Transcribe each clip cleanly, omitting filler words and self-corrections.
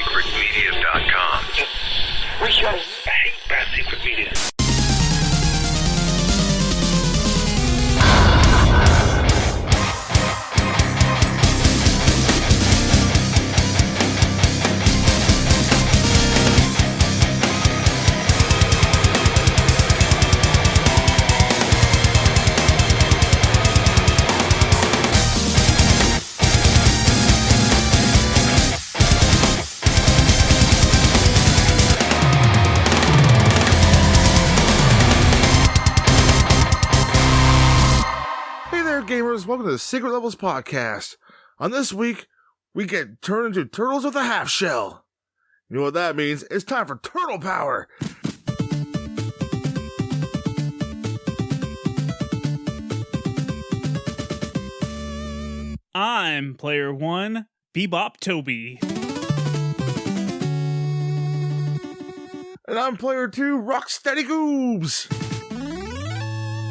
BadSecretMedia.com. I hate Bad Secret Media. Gamers, welcome to the Secret Levels podcast. On this week, we get turned into turtles with a half shell. You know what that means? It's time for turtle power. I'm player one, Bebop Toby. And I'm player two, Rocksteady Goobs.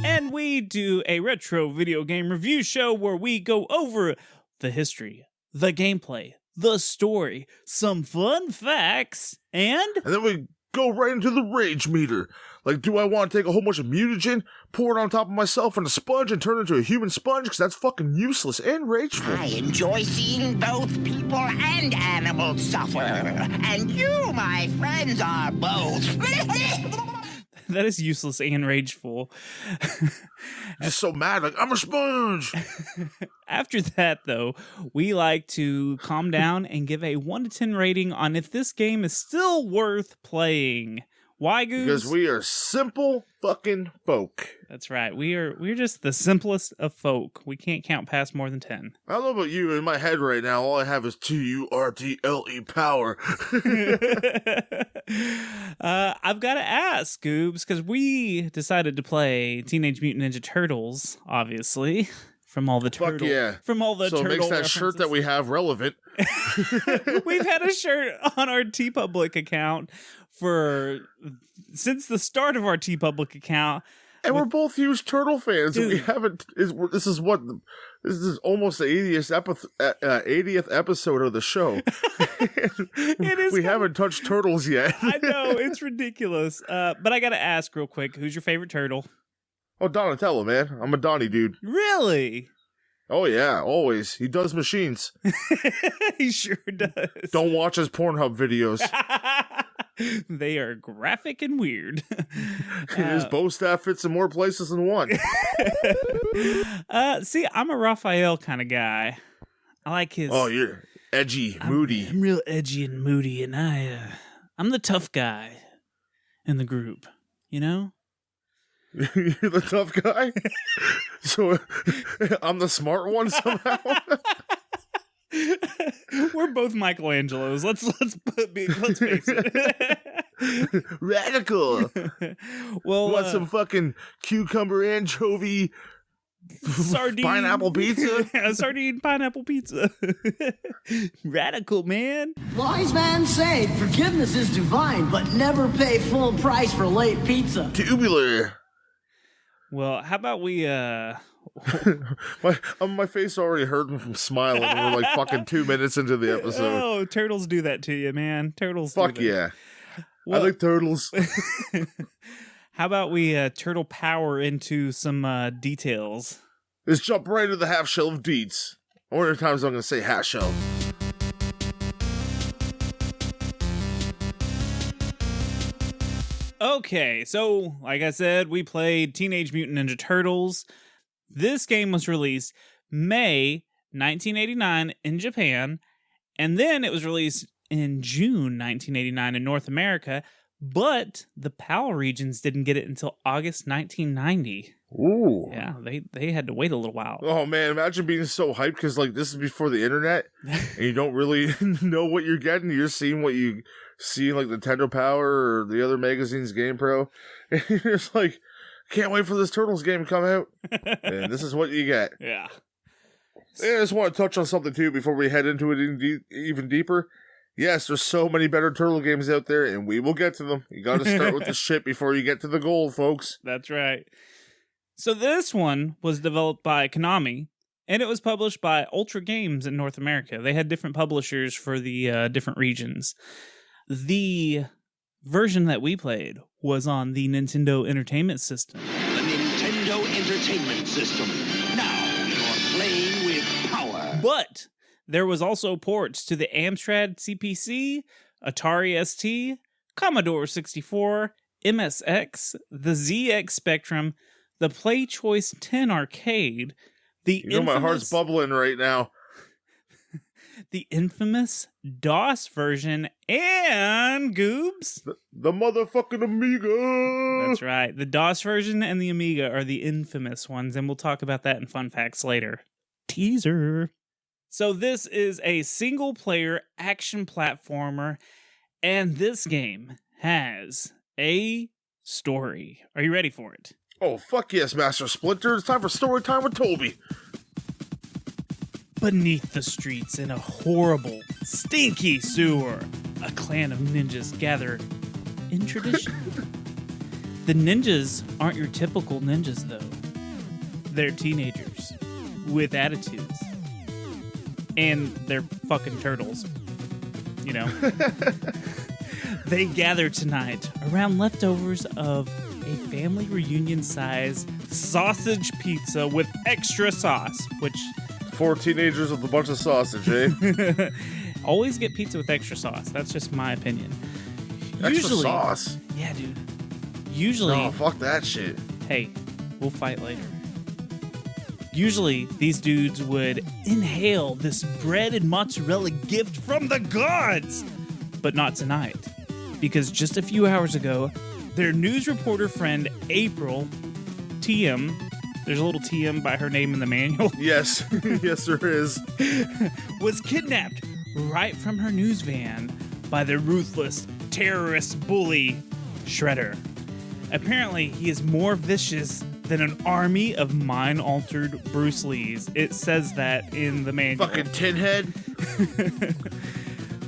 And we do a retro video game review show where we go over the history, the gameplay, the story, some fun facts, and then we go right into the rage meter. Like, do I want to take a whole bunch of mutagen, pour it on top of myself in a sponge, and turn into a human sponge? Because that's fucking useless and rageful. I enjoy seeing both people and animals suffer. And you, my friends, are both. That is useless and rageful. Just so mad, like, I'm a sponge. After that, though, we like to calm down and give a 1 to 10 rating on if this game is still worth playing. Why, Goose? Because we are simple fucking folk. That's right. We're just the simplest of folk. We can't count past more than 10. I don't know about you. In my head right now, all I have is T-U-R-T-L-E power. I've got to ask, Goobs, because we decided to play Teenage Mutant Ninja Turtles, obviously. From all the turtle, Fuck yeah. From all the so turtle it makes that references. shirt that we have relevant. We've had a shirt on our TeePublic account since the start of our TeePublic account. And we're both huge turtle fans. Dude. We haven't. This is almost the 80th episode of the show. It is. We haven't touched turtles yet. I know, it's ridiculous. But I gotta ask real quick, who's your favorite turtle? Oh, Donatello, man. I'm a Donnie dude. Really? Oh, yeah, always. He does machines. He sure does. Don't watch his Pornhub videos. They are graphic and weird. His bow staff fits in more places than one. See, I'm a Raphael kind of guy. I like his... Oh, you're edgy, moody. I'm real edgy and moody, and I'm the tough guy in the group, you know? You're the tough guy? So I'm the smart one somehow? We're both Michelangelos. Let's face it. Radical. Well, want some fucking cucumber anchovy sardine pineapple pizza? Yeah, sardine pineapple pizza. Radical, man. Wise man say forgiveness is divine, but never pay full price for late pizza. Tubular. Well, how about we my face already hurt me from smiling. We're like fucking 2 minutes into the episode. Oh, turtles do that to you, man. Turtles Fuck do that. yeah. Well, I like turtles. How about we turtle power into some details? Let's jump right into the half shell of deeds. Or at times I'm going to say half shell. Okay, so like I said, we played Teenage Mutant Ninja Turtles. This game was released May 1989 in Japan, and then it was released in June 1989 in North America, but the PAL regions didn't get it until August 1990. Ooh. Yeah, they had to wait a little while. Oh man, imagine being so hyped because like this is before the internet and you don't really know what you're getting. You're seeing what you see like Nintendo Power or the other magazines, Game Pro. And you're just like, can't wait for this Turtles game to come out. And this is what you get. Yeah. And I just want to touch on something too before we head into it even deeper. Yes, there's so many better turtle games out there, and we will get to them. You got to start with the shit before you get to the gold, folks. That's right. So this one was developed by Konami, And it was published by Ultra Games in North America. They had different publishers for the different regions. The version that we played was on the Nintendo Entertainment System. The Nintendo Entertainment System. Now you're playing with power. But there was also ports to the Amstrad CPC, Atari ST, Commodore 64, MSX, the ZX Spectrum, the Play Choice 10 Arcade, my heart's bubbling right now. The infamous DOS version, and Goobs. The motherfucking Amiga. That's right. The DOS version and the Amiga are the infamous ones, and we'll talk about that in fun facts later. Teaser. So this is a single-player action platformer, and this game has a story. Are you ready for it? Oh, fuck yes, Master Splinter. It's time for story time with Toby. Beneath the streets in a horrible, stinky sewer, a clan of ninjas gather in tradition. The ninjas aren't your typical ninjas, though. They're teenagers with attitudes. And they're fucking turtles. You know? They gather tonight around leftovers of a family reunion-sized sausage pizza with extra sauce, which... 4 teenagers with a bunch of sausage, eh? Always get pizza with extra sauce. That's just my opinion. Extra sauce? Yeah, dude. Usually... Oh, fuck that shit. Hey, we'll fight later. Usually, these dudes would inhale this bread and mozzarella gift from the gods. But not tonight. Because just a few hours ago, their news reporter friend, April, TM, there's a little TM by her name in the manual. Yes, yes there is. Was kidnapped right from her news van by the ruthless terrorist bully, Shredder. Apparently, he is more vicious than an army of mind-altered Bruce Lees. It says that in the manual. Fucking tinhead.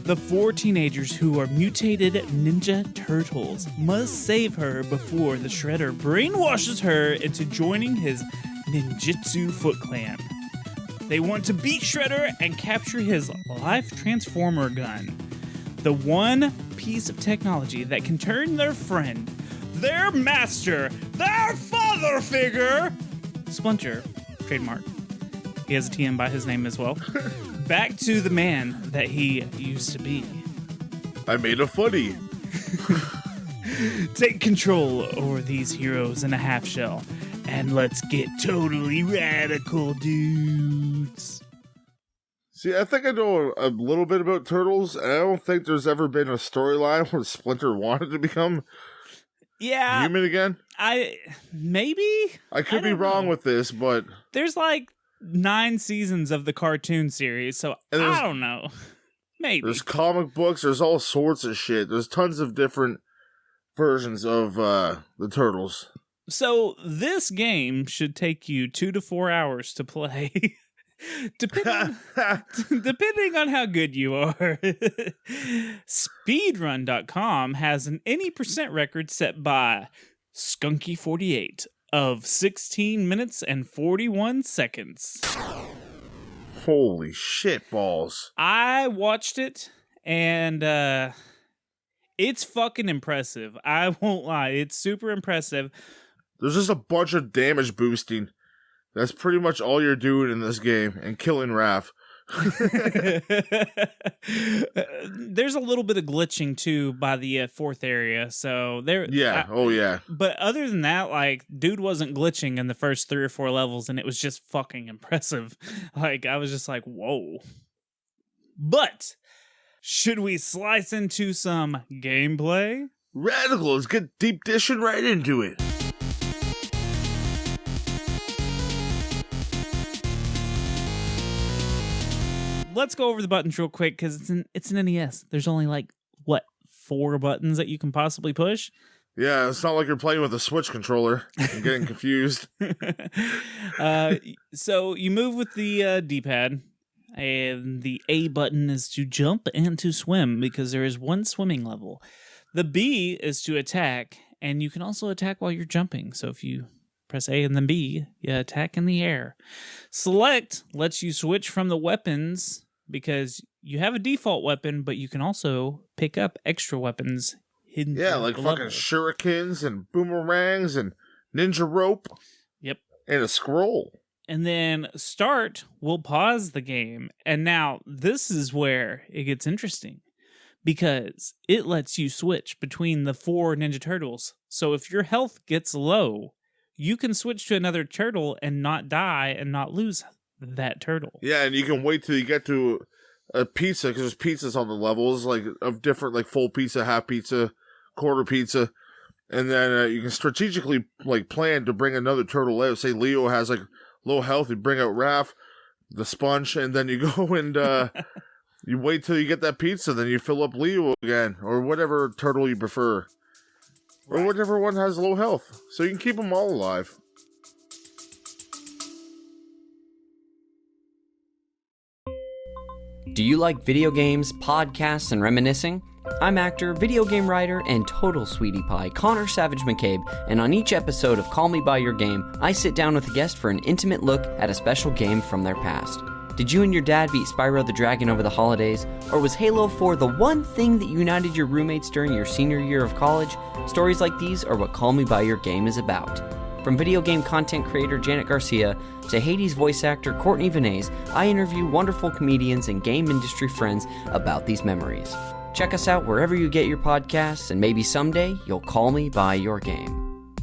The 4 teenagers who are mutated Ninja Turtles must save her before the Shredder brainwashes her into joining his ninjutsu Foot Clan. They want to beat Shredder and capture his Life Transformer gun, the one piece of technology that can turn their friend, their master, their father figure, Splinter, trademark, he has a TM by his name as well, back to the man that he used to be. I made a funny. Take control over these heroes in a half shell, and let's get totally radical, dudes. See, I think I know a little bit about Turtles, and I don't think there's ever been a storyline where Splinter wanted to become human again. Maybe? I could be wrong with this, but... There's like 9 seasons of the cartoon series, so I don't know. Maybe. There's comic books, there's all sorts of shit. There's tons of different versions of the Turtles. So this game should take you 2 to 4 hours to play. Depending on how good you are. Speedrun.com has an any percent record set by Skunky48 of 16 minutes and 41 seconds. Holy shit balls. I watched it, and it's fucking impressive. I won't lie. It's super impressive. There's just a bunch of damage boosting. That's pretty much all you're doing in this game, and killing Raph. There's a little bit of glitching too by the 4th area, so there. Yeah, yeah. But other than that, like, dude wasn't glitching in the first 3 or 4 levels, and it was just fucking impressive. Like, I was just like, whoa. But should we slice into some gameplay? Radical, let's get deep dishing right into it. Let's go over the buttons real quick because it's an NES. There's only like, 4 buttons that you can possibly push? Yeah, it's not like you're playing with a Switch controller and getting confused. So you move with the D-pad, and the A button is to jump and to swim because there is 1 swimming level. The B is to attack, and you can also attack while you're jumping. So if you Press A and then B. You attack in the air. Select lets you switch from the weapons because you have a default weapon, but you can also pick up extra weapons hidden. Yeah, like the fucking level. shurikens and boomerangs and ninja rope. Yep. And a scroll. And then start will pause the game. And now this is where it gets interesting because it lets you switch between the 4 Ninja Turtles. So if your health gets low, you can switch to another turtle and not die and not lose that turtle. Yeah, and you can wait till you get to a pizza because there's pizzas on the levels, like of different, like full pizza, half pizza, quarter pizza. And then you can strategically like plan to bring another turtle out. Say Leo has like low health, you bring out Raph, the sponge, and then you go and you wait till you get that pizza, then you fill up Leo again, or whatever turtle you prefer. Or whatever one has low health. So you can keep them all alive. Do you like video games, podcasts, and reminiscing? I'm actor, video game writer, and total sweetie pie, Connor Savage McCabe, and on each episode of Call Me By Your Game, I sit down with a guest for an intimate look at a special game from their past. Did you and your dad beat Spyro the Dragon over the holidays? Or was Halo 4 the one thing that united your roommates during your senior year of college? Stories like these are what Call Me By Your Game is about. From video game content creator Janet Garcia to Hades voice actor Courtney Vinay's, I interview wonderful comedians and game industry friends about these memories. Check us out wherever you get your podcasts, and maybe someday you'll call me by your game.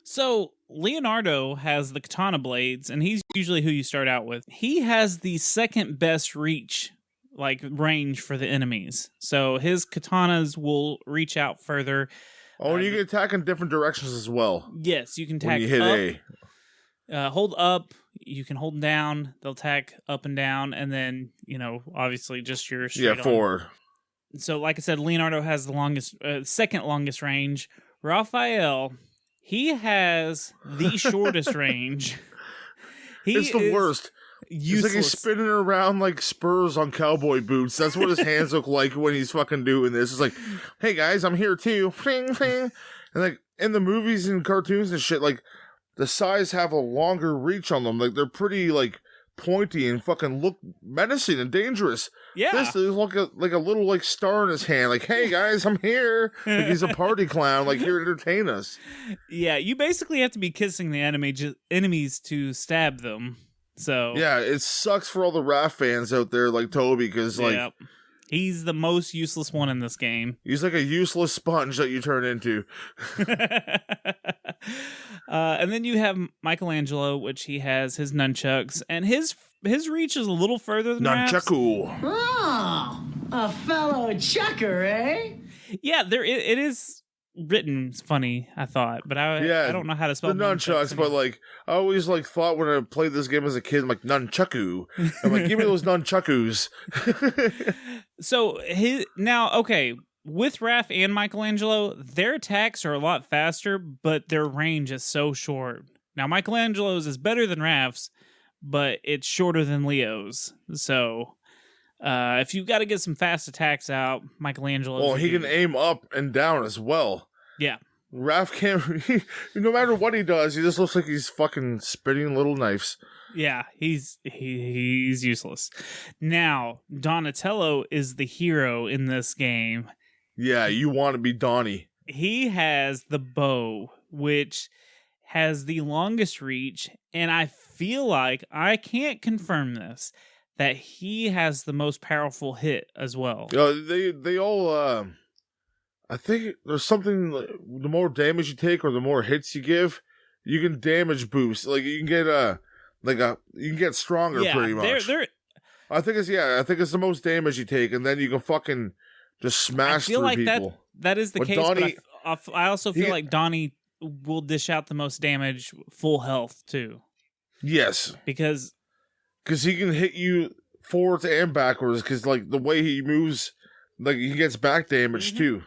So Leonardo has the katana blades, and he's usually who you start out with. He has the second best reach, like range for the enemies. So his katanas will reach out further. Oh, and you can attack in different directions as well. Yes, you can attack when you hit up, A. hold up. You can hold them down. They'll attack up and down, and then obviously just your straight on. Forward. So, like I said, Leonardo has the longest, second longest range. Raphael, he has the shortest range. It's the worst. Useless. It's like he's spinning around like spurs on cowboy boots. That's what his hands look like when he's fucking doing this. It's like, hey guys, I'm here too. Fling, fling. And like in the movies and cartoons and shit, like the sides have a longer reach on them. Like they're pretty like pointy and fucking look menacing and dangerous. Yeah. This is like a little like star in his hand. Like, hey guys, I'm here. Like he's a party clown. Like here to entertain us. Yeah, you basically have to be kissing the enemies to stab them. So yeah, it sucks for all the Raph fans out there like Toby because like he's the most useless one in this game. He's like a useless sponge that you turn into. And then you have Michelangelo, which he has his nunchucks, and his reach is a little further than Nunchaku. Oh, a fellow chucker, eh? Yeah, it is written funny, I thought, but I don't know how to spell the nunchucks. But like I always like thought when I played this game as a kid, I'm like nunchaku. I'm like, give me those nunchakus. So with Raph and Michelangelo, their attacks are a lot faster, but their range is so short. Now Michelangelo's is better than Raph's, but it's shorter than Leo's. So if you've got to get some fast attacks out, Michelangelo. Well, he can aim up and down as well. Yeah. Raph can't. No matter what he does, he just looks like he's fucking spitting little knives. Yeah, he's useless. Now, Donatello is the hero in this game. Yeah, you want to be Donnie. He has the bow, which has the longest reach, and I feel like, I can't confirm this, that he has the most powerful hit as well. They all, I think there's something, the more damage you take or the more hits you give, you can damage boost. Like, you can get, you can get stronger pretty much. I think it's the most damage you take, and then you can fucking just smash through like people. That is the But case, Donnie, but I also feel like Donnie will dish out the most damage full health, too. Yes. Because he can hit you forwards and backwards, because, like, the way he moves, like, he gets back damage, too.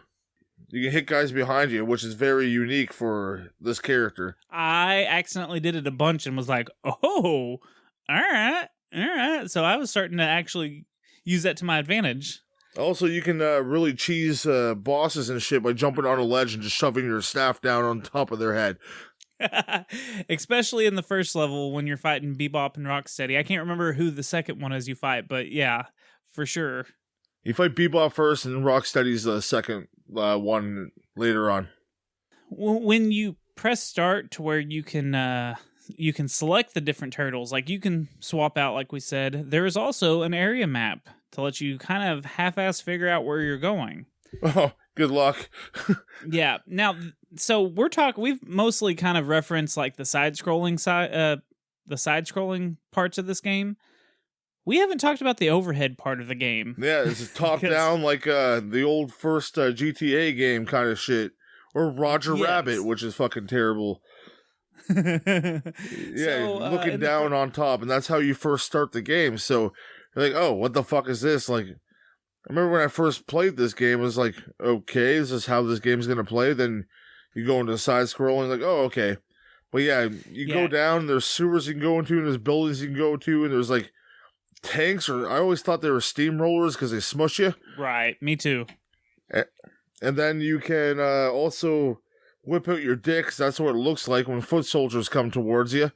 You can hit guys behind you, which is very unique for this character. I accidentally did it a bunch and was like, oh, all right. So I was starting to actually use that to my advantage. Also, you can really cheese bosses and shit by jumping on a ledge and just shoving your staff down on top of their head. Especially in the first level when you're fighting Bebop and Rocksteady. I can't remember who the second one is you fight, but yeah, for sure. You fight Bebop first, and Rocksteady's the second one later on. When you press start to where you can select the different turtles, like you can swap out, like we said, there is also an area map to let you kind of half-ass figure out where you're going. Oh, good luck. Yeah. Now, so we've mostly kind of referenced like the side-scrolling parts of this game. We haven't talked about the overhead part of the game. Yeah, it's a top-down like the old first GTA game kind of shit. Or Roger Rabbit, which is fucking terrible. Yeah, looking down on top, and that's how you first start the game. So you're like, oh, what the fuck is this? Like, I remember when I first played this game, it was like, okay, this is how this game's gonna play. Then you go into side scrolling, like, oh, okay. But yeah, you go down, and there's sewers you can go into, and there's buildings you can go to, and there's like tanks, or I always thought they were steamrollers because they smush you. Right, me too. And then you can also whip out your dick, 'cause that's what it looks like when foot soldiers come towards you.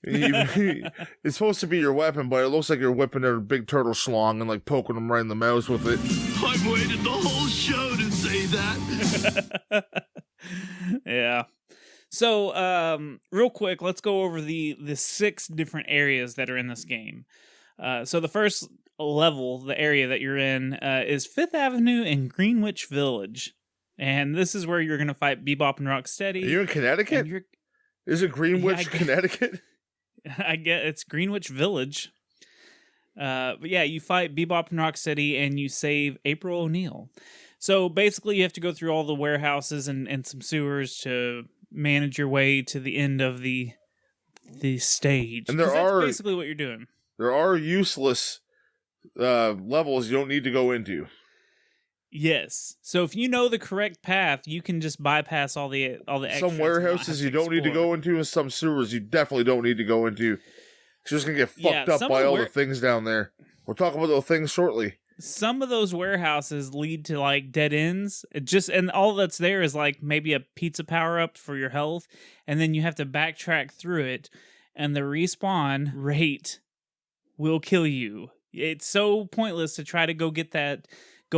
It's supposed to be your weapon, but it looks like you're whipping out a big turtle schlong and like poking them right in the mouth with it. I've waited the whole show to say that. Yeah. So, real quick, let's go over the 6 different areas that are in this game. So the first level, the area that you're in, is 5th Avenue in Greenwich Village. And this is where you're going to fight Bebop and Rocksteady. Are you in Connecticut? Is it Greenwich, Connecticut? I get it's Greenwich Village. But yeah, you fight Bebop and Rocksteady and you save April O'Neil. So basically you have to go through all the warehouses and some sewers to manage your way to the end of the stage. And that's basically what you're doing. There are useless levels you don't need to go into. Yes. So if you know the correct path, you can just bypass all the extras. Some warehouses you don't need to go into, and some sewers you definitely don't need to go into. You're just gonna get fucked up by all the things down there. We'll talk about those things shortly. Some of those warehouses lead to like dead ends. And all that's there is like maybe a pizza power up for your health, and then you have to backtrack through it, and the respawn rate will kill you. It's so pointless to try to go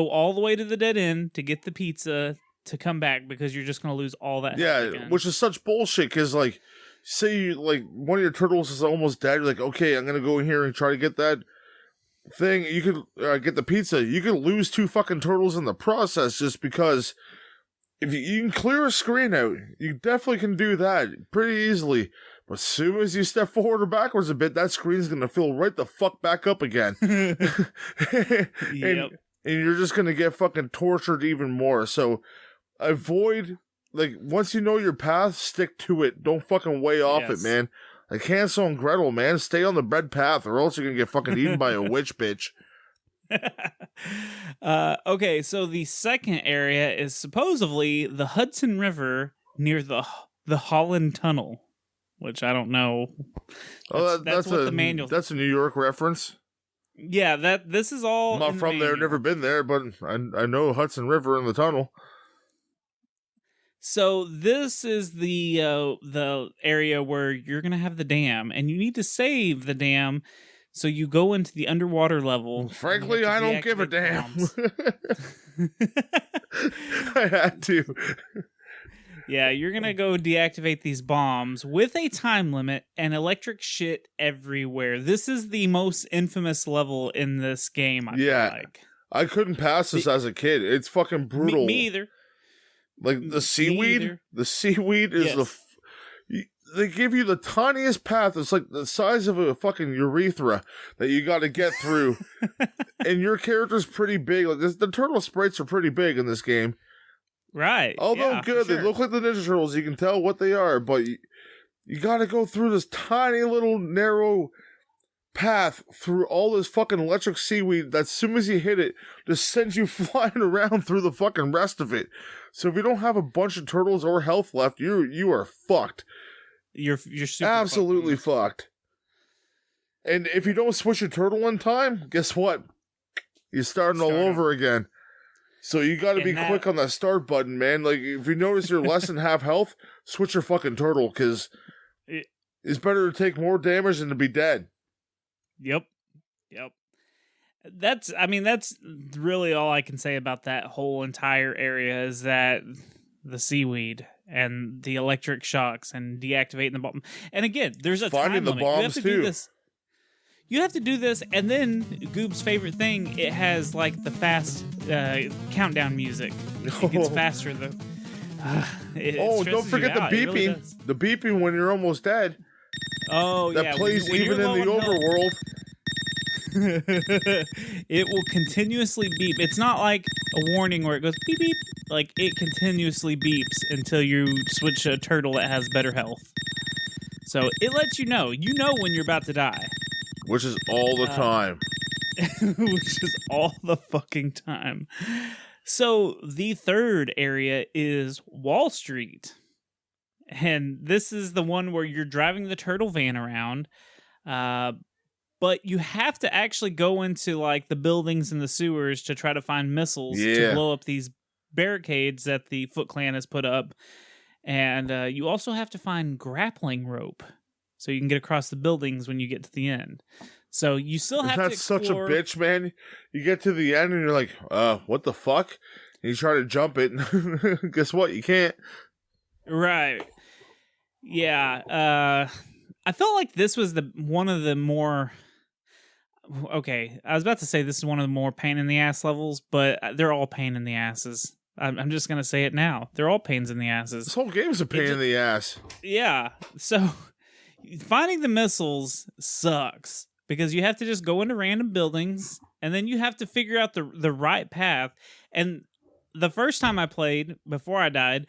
all the way to the dead end to get the pizza to come back, because you're just going to lose all that. Yeah, which is such bullshit, because like, say you, like, one of your turtles is almost dead, you're like, okay, I'm going to go in here and try to get that thing. You could get the pizza. You could lose 2 fucking turtles in the process, just because if you can clear a screen out, you definitely can do that pretty easily. But as soon as you step forward or backwards a bit, that screen's going to fill right the fuck back up again. Yep. And you're just going to get fucking tortured even more. So avoid, like, once you know your path, stick to it. Don't fucking way off it, man. Like Hansel and Gretel, man. Stay on the bread path, or else you're going to get fucking eaten by a witch bitch. Okay, so the second area is supposedly the Hudson River near the Holland Tunnel, which I don't know. That's what the manual. That's a New York reference. Yeah, this is all. I'm not from there, never been there, but I know Hudson River and the tunnel. So this is the area where you're gonna have the dam, and you need to save the dam. So you go into the underwater level. Frankly, I don't give a damn. I had to. Yeah, you're going to go deactivate these bombs with a time limit and electric shit everywhere. This is the most infamous level in this game, I feel like. I couldn't pass this as a kid. It's fucking brutal. Me either. Like the seaweed? The seaweed is they give you the tiniest path. It's like the size of a fucking urethra that you got to get through. And your character's pretty big. Like the turtle sprites are pretty big in this game. Right. Although good, they look like the Ninja Turtles. You can tell what they are, but you got to go through this tiny little narrow path through all this fucking electric seaweed that as soon as you hit it, just sends you flying around through the fucking rest of it. So if you don't have a bunch of turtles or health left, you are fucked. You're super absolutely fucked. And if you don't switch your turtle in time, guess what? You're starting all over again. So you got to be quick on that start button, man. Like, if you notice you're less than half health, switch your fucking turtle, because it's better to take more damage than to be dead. Yep. That's really all I can say about that whole entire area, is that the seaweed and the electric shocks and deactivating the bomb. And again, there's a finding time limit. the bombs too. You have to do this, and then Goob's favorite thing, it has like the fast countdown music. It gets faster. Don't forget the beeping. Really the beeping when you're almost dead. Oh, yeah. That plays even in the overworld. It will continuously beep. It's not like a warning where it goes beep beep. Like, it continuously beeps until you switch a turtle that has better health. So it lets you know. You know when you're about to die. Which is all the time. Which is all the fucking time. So the third area is Wall Street. And this is the one where you're driving the turtle van around. But you have to actually go into like the buildings and the sewers to try to find missiles to blow up these barricades that the Foot Clan has put up. And you also have to find grappling rope so you can get across the buildings when you get to the end. So you still have to explore. That's such a bitch, man. You get to the end and you're like, what the fuck? And you try to jump it, and guess what? You can't. Right. Yeah. I felt like this was one of the more... Okay, I was about to say this is one of the more pain in the ass levels, but they're all pain in the asses. I'm just going to say it now. They're all pains in the asses. This whole game's a pain in the ass. Yeah. So finding the missiles sucks because you have to just go into random buildings and then you have to figure out the right path. And the first time I played, before I died,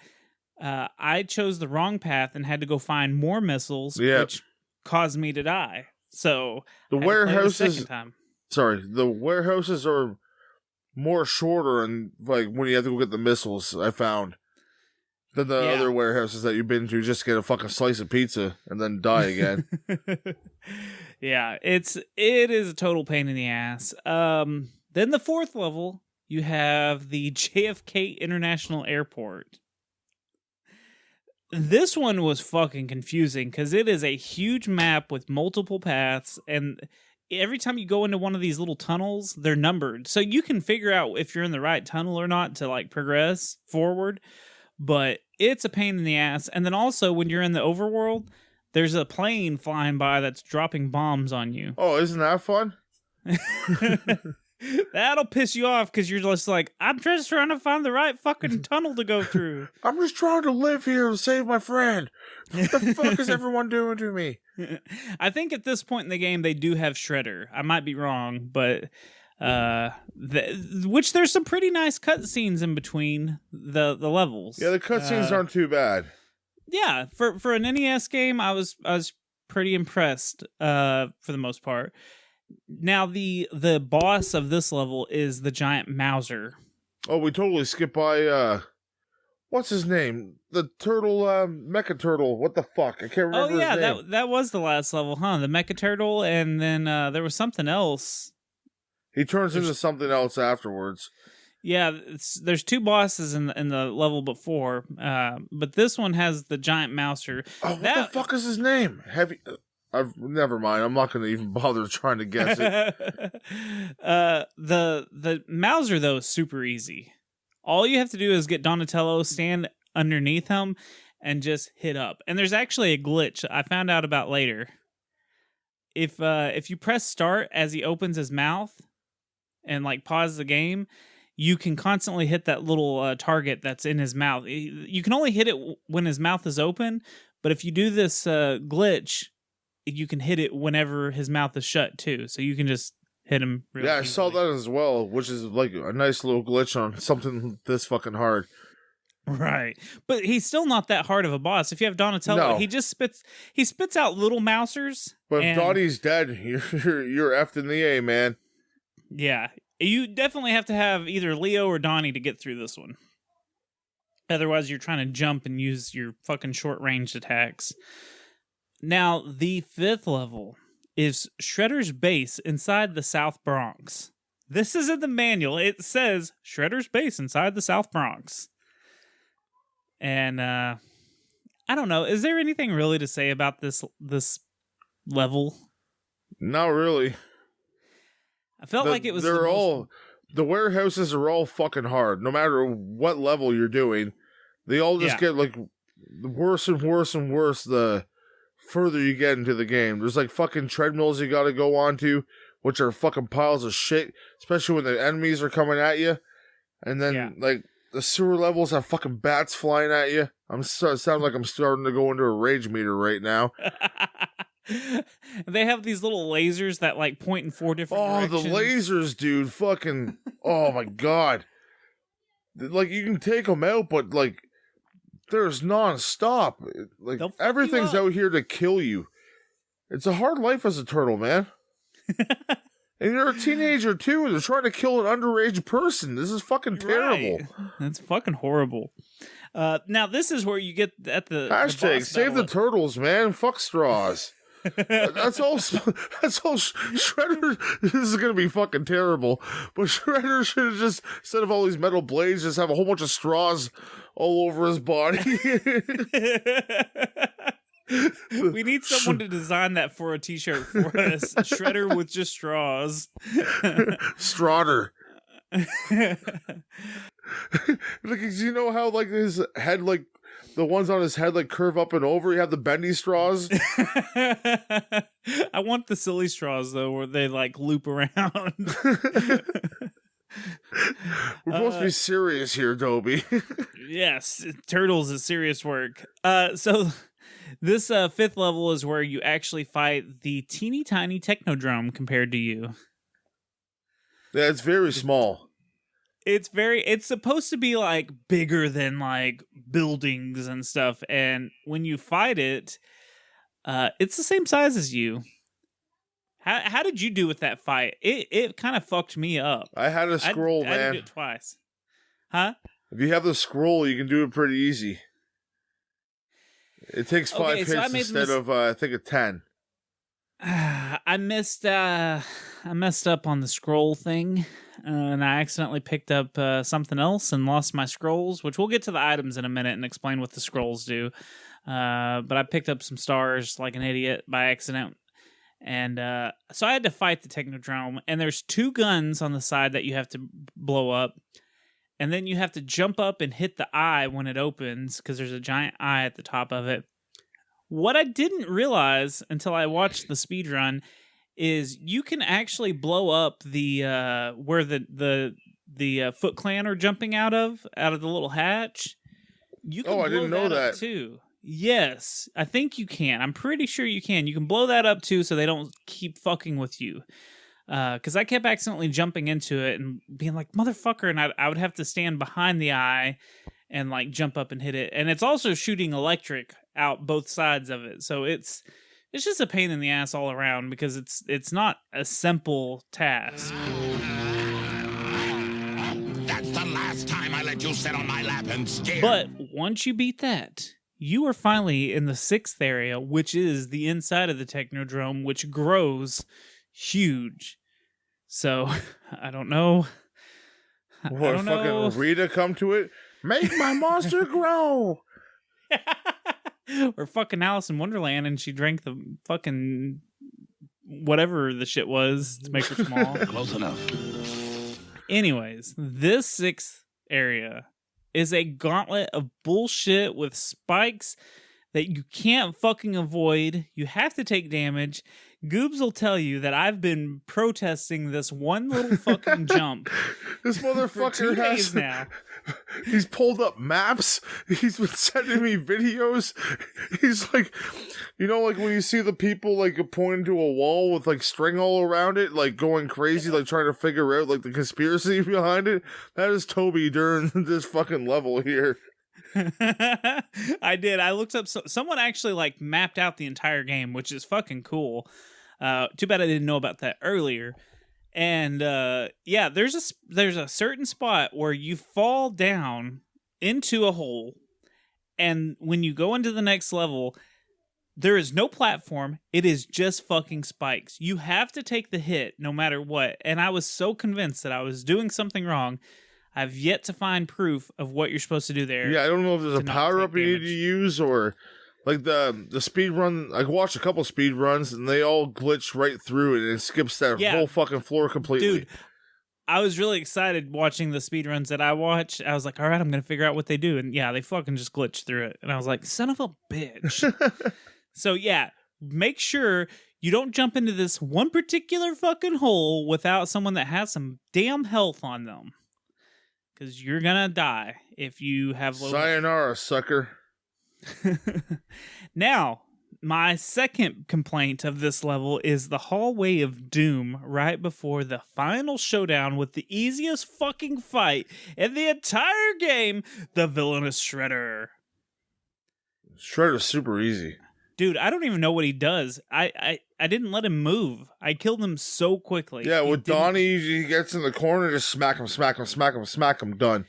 I chose the wrong path and had to go find more missiles, which caused me to die. So the warehouses, the warehouses are more shorter and like when you have to go get the missiles, I found, than the other warehouses that you've been to. Just get a fucking slice of pizza and then die again. Yeah, it is a total pain in the ass. Then the fourth level, you have the JFK International Airport. This one was fucking confusing because it is a huge map with multiple paths, and every time you go into one of these little tunnels, they're numbered. So you can figure out if you're in the right tunnel or not to like progress forward, but it's a pain in the ass. And then also when you're in the overworld, there's a plane flying by that's dropping bombs on you. Oh, isn't that fun? That'll piss you off because you're just like, I'm just trying to find the right fucking tunnel to go through. I'm just trying to live here and save my friend. What the fuck is everyone doing to me? I think at this point in the game they do have Shredder. I might be wrong, but which there's some pretty nice cutscenes in between the levels. Yeah, the cutscenes aren't too bad. Yeah, for an NES game, I was pretty impressed for the most part. Now, the boss of this level is the giant Mauser. Oh, we totally skipped by, what's his name? The turtle, Mecha Turtle. What the fuck? I can't remember his name. that was the last level, huh? The Mecha Turtle, and then there was something else. He turns into something else afterwards. Yeah, there's two bosses in the level before, but this one has the giant Mauser. Oh, what the fuck is his name? Never mind. I'm not going to even bother trying to guess it. The Mauser though is super easy. All you have to do is get Donatello, stand underneath him, and just hit up. And there's actually a glitch I found out about later. If you press start as he opens his mouth and like pause the game, you can constantly hit that little target that's in his mouth. You can only hit it when his mouth is open, but if you do this glitch, you can hit it whenever his mouth is shut too. So you can just hit him really easily. I saw that as well, which is like a nice little glitch on something this fucking hard. Right. But he's still not that hard of a boss. If you have Donatello, he just spits out little mousers. But if Donnie's dead, you're effed in the A, man. Yeah. You definitely have to have either Leo or Donnie to get through this one. Otherwise, you're trying to jump and use your fucking short-ranged attacks. Now, the fifth level is Shredder's base inside the South Bronx. This is in the manual. It says Shredder's base inside the South Bronx. And I don't know. Is there anything really to say about this level? Not really. I felt like it was. The warehouses are all fucking hard. No matter what level you're doing, they all just get like worse and worse and worse the further you get into the game. There's like fucking treadmills you got to go onto, which are fucking piles of shit, especially when the enemies are coming at you. And then like the sewer levels have fucking bats flying at you. It sounds like I'm starting to go into a rage meter right now. They have these little lasers that like point in 4 different directions. The lasers, dude. Fucking, oh my God. Like, you can take them out, but like, there's non-stop. Like, everything's out here to kill you. It's a hard life as a turtle, man. And you're a teenager, too, and they're trying to kill an underage person. This is fucking terrible. Right. That's fucking horrible. Now, this is where you get at the hashtag the save the turtles, man. Fuck straws. That's all Shredder. This is gonna be fucking terrible. But Shredder should have just, instead of all these metal blades, just have a whole bunch of straws all over his body. We need someone to design that for a t-shirt for us. Shredder with just straws. Strawder. Like, you know how like his head, like the ones on his head like curve up and over? You have the bendy straws. I want the silly straws though, where they like loop around. We're supposed to be serious here, Toby. Yes, Turtles is serious work. So this fifth level is where you actually fight the teeny tiny Technodrome compared to you. Yeah, it's very small. It's supposed to be like bigger than like buildings and stuff, and when you fight it, it's the same size as you. How did you do with that fight? It kind of fucked me up. I had a scroll, man. I did it twice. Huh? If you have the scroll, you can do it pretty easy. It takes 5 hits instead of I think a 10. I messed up on the scroll thing, and I accidentally picked up something else and lost my scrolls, which we'll get to the items in a minute and explain what the scrolls do. But I picked up some stars like an idiot by accident. And so I had to fight the Technodrome, and there's 2 guns on the side that you have to blow up. And then you have to jump up and hit the eye when it opens, because there's a giant eye at the top of it. What I didn't realize until I watched the speedrun is you can actually blow up the where the Foot Clan are jumping out of the little hatch. You can I didn't know that too. Yes, I think you can. I'm pretty sure you can. You can blow that up too, so they don't keep fucking with you. Because I kept accidentally jumping into it and being like, motherfucker, and I would have to stand behind the eye and like jump up and hit it. And it's also shooting electric out both sides of it. So it's just a pain in the ass all around, because it's not a simple task. That's the last time I let you sit on my lap and stare. But once you beat that, you are finally in the 6th area, which is the inside of the Technodrome, which grows huge. So I don't know. What, fucking Rita come to it? Make my monster grow. Or fucking Alice in Wonderland, and she drank the fucking whatever the shit was to make her small. Close enough. Anyways, this 6th area is a gauntlet of bullshit with spikes that you can't fucking avoid. You have to take damage. Goobs will tell you that I've been protesting this one little fucking jump. This motherfucker for 2 days now. He's pulled up maps. He's been sending me videos. He's like, you know, like when you see the people like pointing to a wall with like string all around it, like going crazy, like trying to figure out like the conspiracy behind it. That is Toby during this fucking level here. I did. I looked up. Someone actually like mapped out the entire game, which is fucking cool. Too bad I didn't know about that earlier. And yeah, there's a certain spot where you fall down into a hole, and when you go into the next level, There is no platform. It is just fucking spikes. You have to take the hit no matter what. And I was so convinced that I was doing something wrong. I've yet to find proof of what you're supposed to do there. Yeah, I don't know if there's a power up you need to use or like the speed run. I watched a couple speed runs and they all glitch right through it and it skips that whole fucking floor completely. Dude, I was really excited watching the speed runs that I watched. I was like, all right, I'm going to figure out what they do. And yeah, they fucking just glitch through it. And I was like, son of a bitch. So yeah, make sure you don't jump into this one particular fucking hole without someone that has some damn health on them. Because you're going to die if you have low... Sayonara, sucker. Now, my second complaint of this level is the hallway of doom right before the final showdown with the easiest fucking fight in the entire game, the villainous Shredder. Shredder's super easy. Dude, I don't even know what he does. I didn't let him move. I killed him so quickly. Yeah, with Donnie, he gets in the corner, just smack him, done.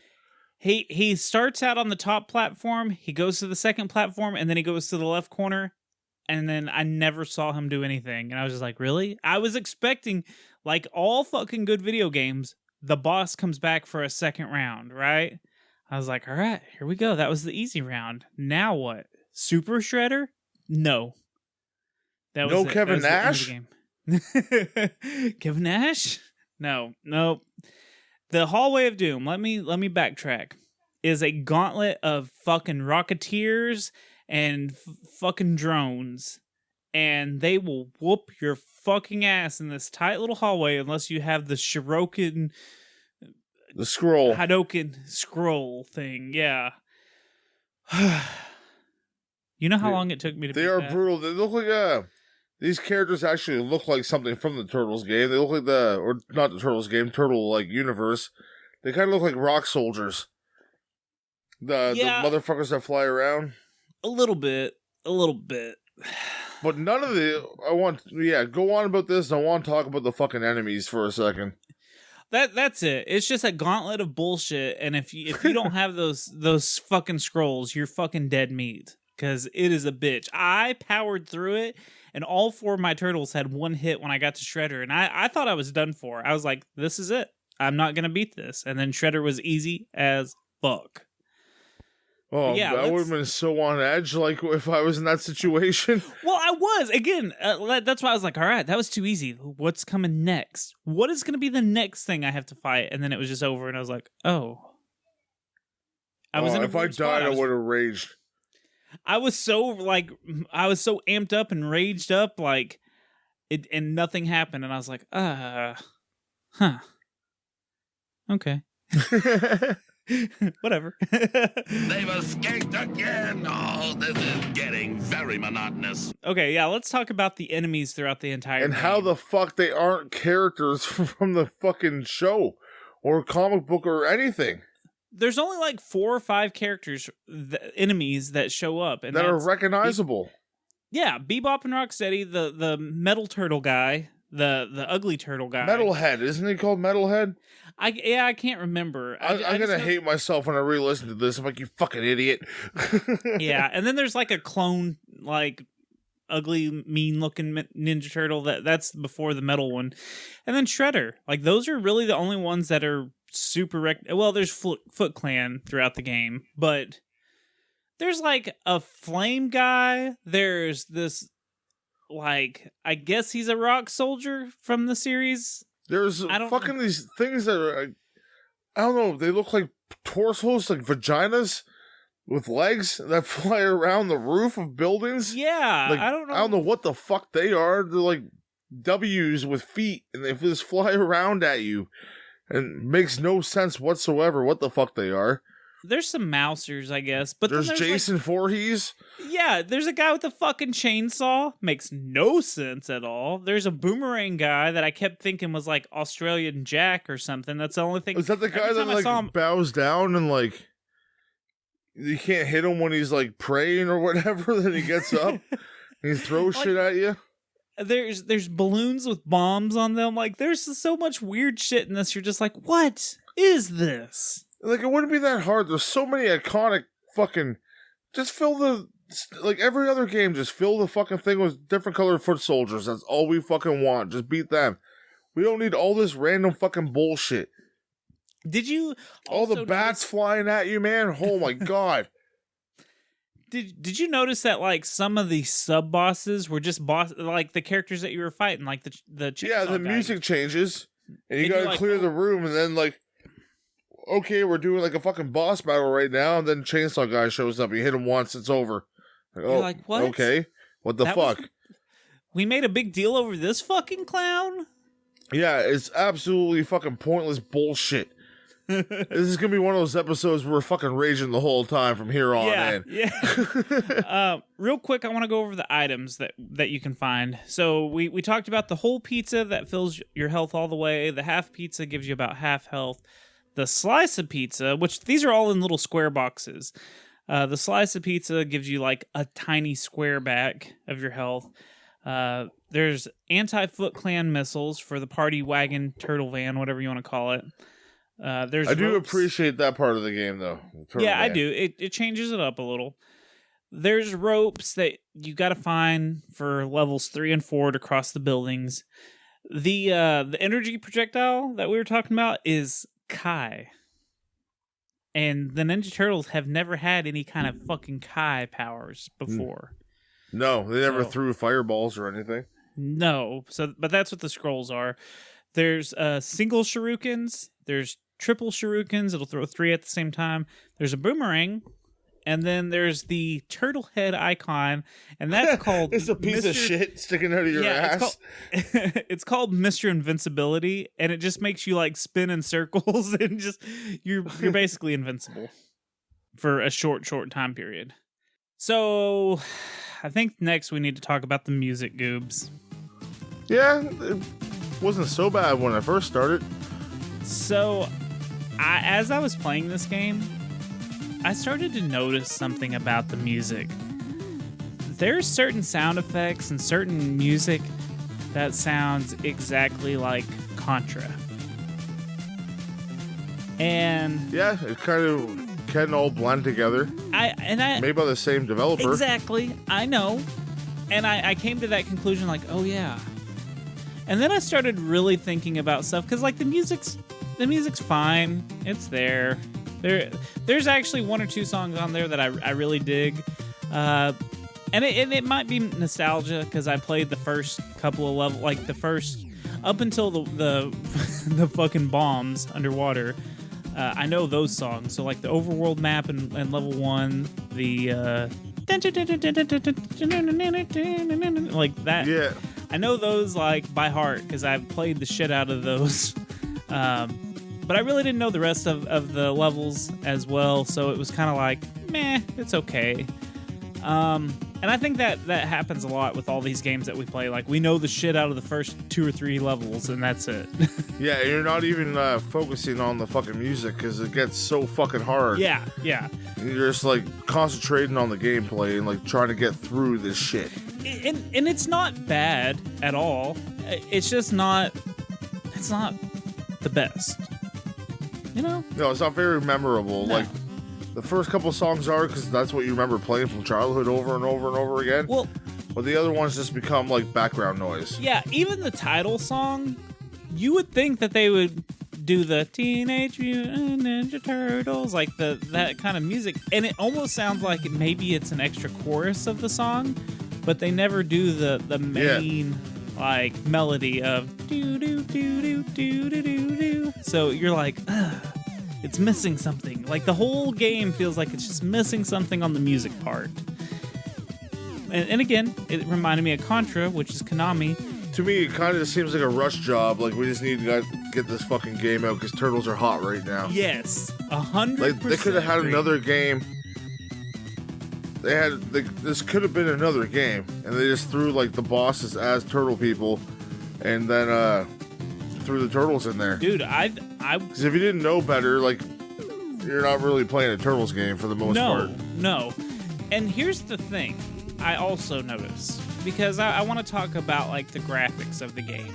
He starts out on the top platform, he goes to the second platform, and then he goes to the left corner, and then I never saw him do anything. And I was just like, really? I was expecting, like all fucking good video games, the boss comes back for a second round, right? I was like, all right, here we go. That was the easy round. Now what? Super Shredder? No. That was no it. Kevin Nash? Kevin Nash? No. The hallway of doom, let me backtrack, is a gauntlet of fucking rocketeers and fucking drones. And they will whoop your fucking ass in this tight little hallway unless you have the Shiroken... The scroll. Hadoken scroll thing, yeah. You know how long it took me to beat They are that? brutal. They look like these characters actually look like something from the Turtles game. They look like or not the Turtles game, Turtle like universe. They kind of look like rock soldiers. The motherfuckers that fly around. A little bit. But none of go on about this. I want to talk about the fucking enemies for a second. That's it. It's just a gauntlet of bullshit, and if you don't have those fucking scrolls, you're fucking dead meat. Because it is a bitch. I powered through it, and all 4 of my turtles had one hit when I got to Shredder, and I thought I was done for. I was like, this is it. I'm not going to beat this. And then Shredder was easy as fuck. Oh, yeah, that would have been so on edge, like, if I was in that situation. Well, I was. Again, that's why I was like, all right, that was too easy. What's coming next? What is going to be the next thing I have to fight? And then it was just over, and I was like, oh. If I died, I would have raged. I was so amped up and raged up, like it, and nothing happened, and I was like, okay, whatever. They've escaped again. Oh, this is getting very monotonous. Okay, yeah, let's talk about the enemies throughout the entire and game. How the fuck they aren't characters from the fucking show or comic book or anything. There's only like 4 or 5 characters, enemies that show up and that are recognizable. Bebop and Rocksteady, the metal turtle guy, the ugly turtle guy. Metalhead, isn't he called Metalhead? I can't remember. I'm gonna hate myself when I re-listen to this. I'm like, you fucking idiot. Yeah, and then there's like a clone, like ugly, mean-looking Ninja Turtle. That's before the metal one, and then Shredder. Like those are really the only ones that are super. Well, there's Foot Clan throughout the game, but there's like a flame guy. There's this, like, I guess he's a rock soldier from the series. There's fucking these things that are, I don't know, they look like torsos, like vaginas with legs that fly around the roof of buildings. Yeah, like, I don't know. I don't know what the fuck they are. They're like W's with feet, and they just fly around at you. And makes no sense whatsoever what the fuck they are. There's some mousers, I guess. But there's Jason Voorhees. Yeah, there's a guy with a fucking chainsaw. Makes no sense at all. There's a boomerang guy that I kept thinking was like Australian Jack or something. That's the only thing. Is that the guy that like bows down and like you can't hit him when he's like praying or whatever? Then he gets up and he throws shit at you. There's balloons with bombs on them. Like, there's so much weird shit in this. You're just like, what is this? Like, it wouldn't be that hard. There's so many iconic fucking... Just fill like every other game, just fill the fucking thing with different colored foot soldiers. That's all we fucking want. Just beat them. We don't need all this random fucking bullshit. Did you All the also bats flying at you, man. Oh my god. Did you notice that like some of the sub bosses were just like the characters that you were fighting, like the Yeah, the chainsaw guy? music changes, and you And gotta you're like, clear oh. the room, and then like, okay, we're doing like a fucking boss battle right now, and then chainsaw guy shows up. You hit him once, it's over. Like, You're like, what? Okay, what the That was- fuck? We made a big deal over this fucking clown. Yeah, it's absolutely fucking pointless bullshit. This is gonna be one of those episodes where we're fucking raging the whole time from here on in. Yeah. Real quick, I want to go over the items that you can find. So we talked about the whole pizza that fills your health all the way. The half pizza gives you about half health. The slice of pizza, which these are all in little square boxes. The slice of pizza gives you like a tiny square back of your health. There's anti-Foot Clan missiles for the party wagon, turtle van, whatever you want to call it. There's I do ropes. appreciate that part of the game, though. Yeah, I do. It changes it up a little. There's ropes that you got to find for levels 3 and 4 to cross the buildings. The energy projectile that we were talking about is Kai. And the Ninja Turtles have never had any kind of fucking Kai powers before. No, they never So- threw fireballs or anything. No. But that's what the scrolls are. There's single shurikens. There's triple shurikens. It'll throw 3 at the same time. There's a boomerang. And then there's the turtle head icon. And that's called... It's a piece of Mr. shit sticking out of your ass. It's called Mr. Invincibility. And it just makes you like spin in circles. And just... You're basically invincible. For a short time period. So... I think next we need to talk about the music, Goobs. Yeah, it wasn't so bad when I first started. So, as I was playing this game, I started to notice something about the music. There's certain sound effects and certain music that sounds exactly like Contra. And Yeah, it kind of can all blend together. I Made by the same developer. exactly, I know. And I came to that conclusion like, oh yeah. And then I started really thinking about stuff because like the music's fine. It's there. There's actually 1 or 2 songs on there that I really dig. And it might be nostalgia because I played the first couple of levels, like the first up until the the fucking bombs underwater. I know those songs. So like the overworld map and level 1, the like that. Yeah. I know those like by heart because I've played the shit out of those. But I really didn't know the rest of the levels as well, so it was kind of like, meh, it's okay. And I think that happens a lot with all these games that we play. Like, we know the shit out of the first 2 or 3 levels, and that's it. Yeah, you're not even focusing on the fucking music because it gets so fucking hard. Yeah. You're just like concentrating on the gameplay and like trying to get through this shit. And it's not bad at all. It's just not... It's not the best. You know? No, it's not very memorable. No. Like, the first couple songs are because that's what you remember playing from childhood over and over and over again. Well, But the other ones just become like background noise. yeah, even the title song, you would think that they would do the Teenage Mutant Ninja Turtles, like that kind of music. And it almost sounds like maybe it's an extra chorus of the song, but they never do the main like melody of do do do do do do do do. So you're like, ugh, it's missing something. Like the whole game feels like it's just missing something on the music part. And again, it reminded me of Contra, which is Konami. To me, it kind of just seems like a rush job. Like, we just need to get this fucking game out because turtles are hot right now. Yes, 100%. Like, they could have had agree. another game. This could have been another game, and they just threw like the bosses as turtle people, and then threw the turtles in there. Dude, I Because if you didn't know better, like, you're not really playing a turtles game for the most part. No. And here's the thing I also noticed, because I want to talk about like the graphics of the game.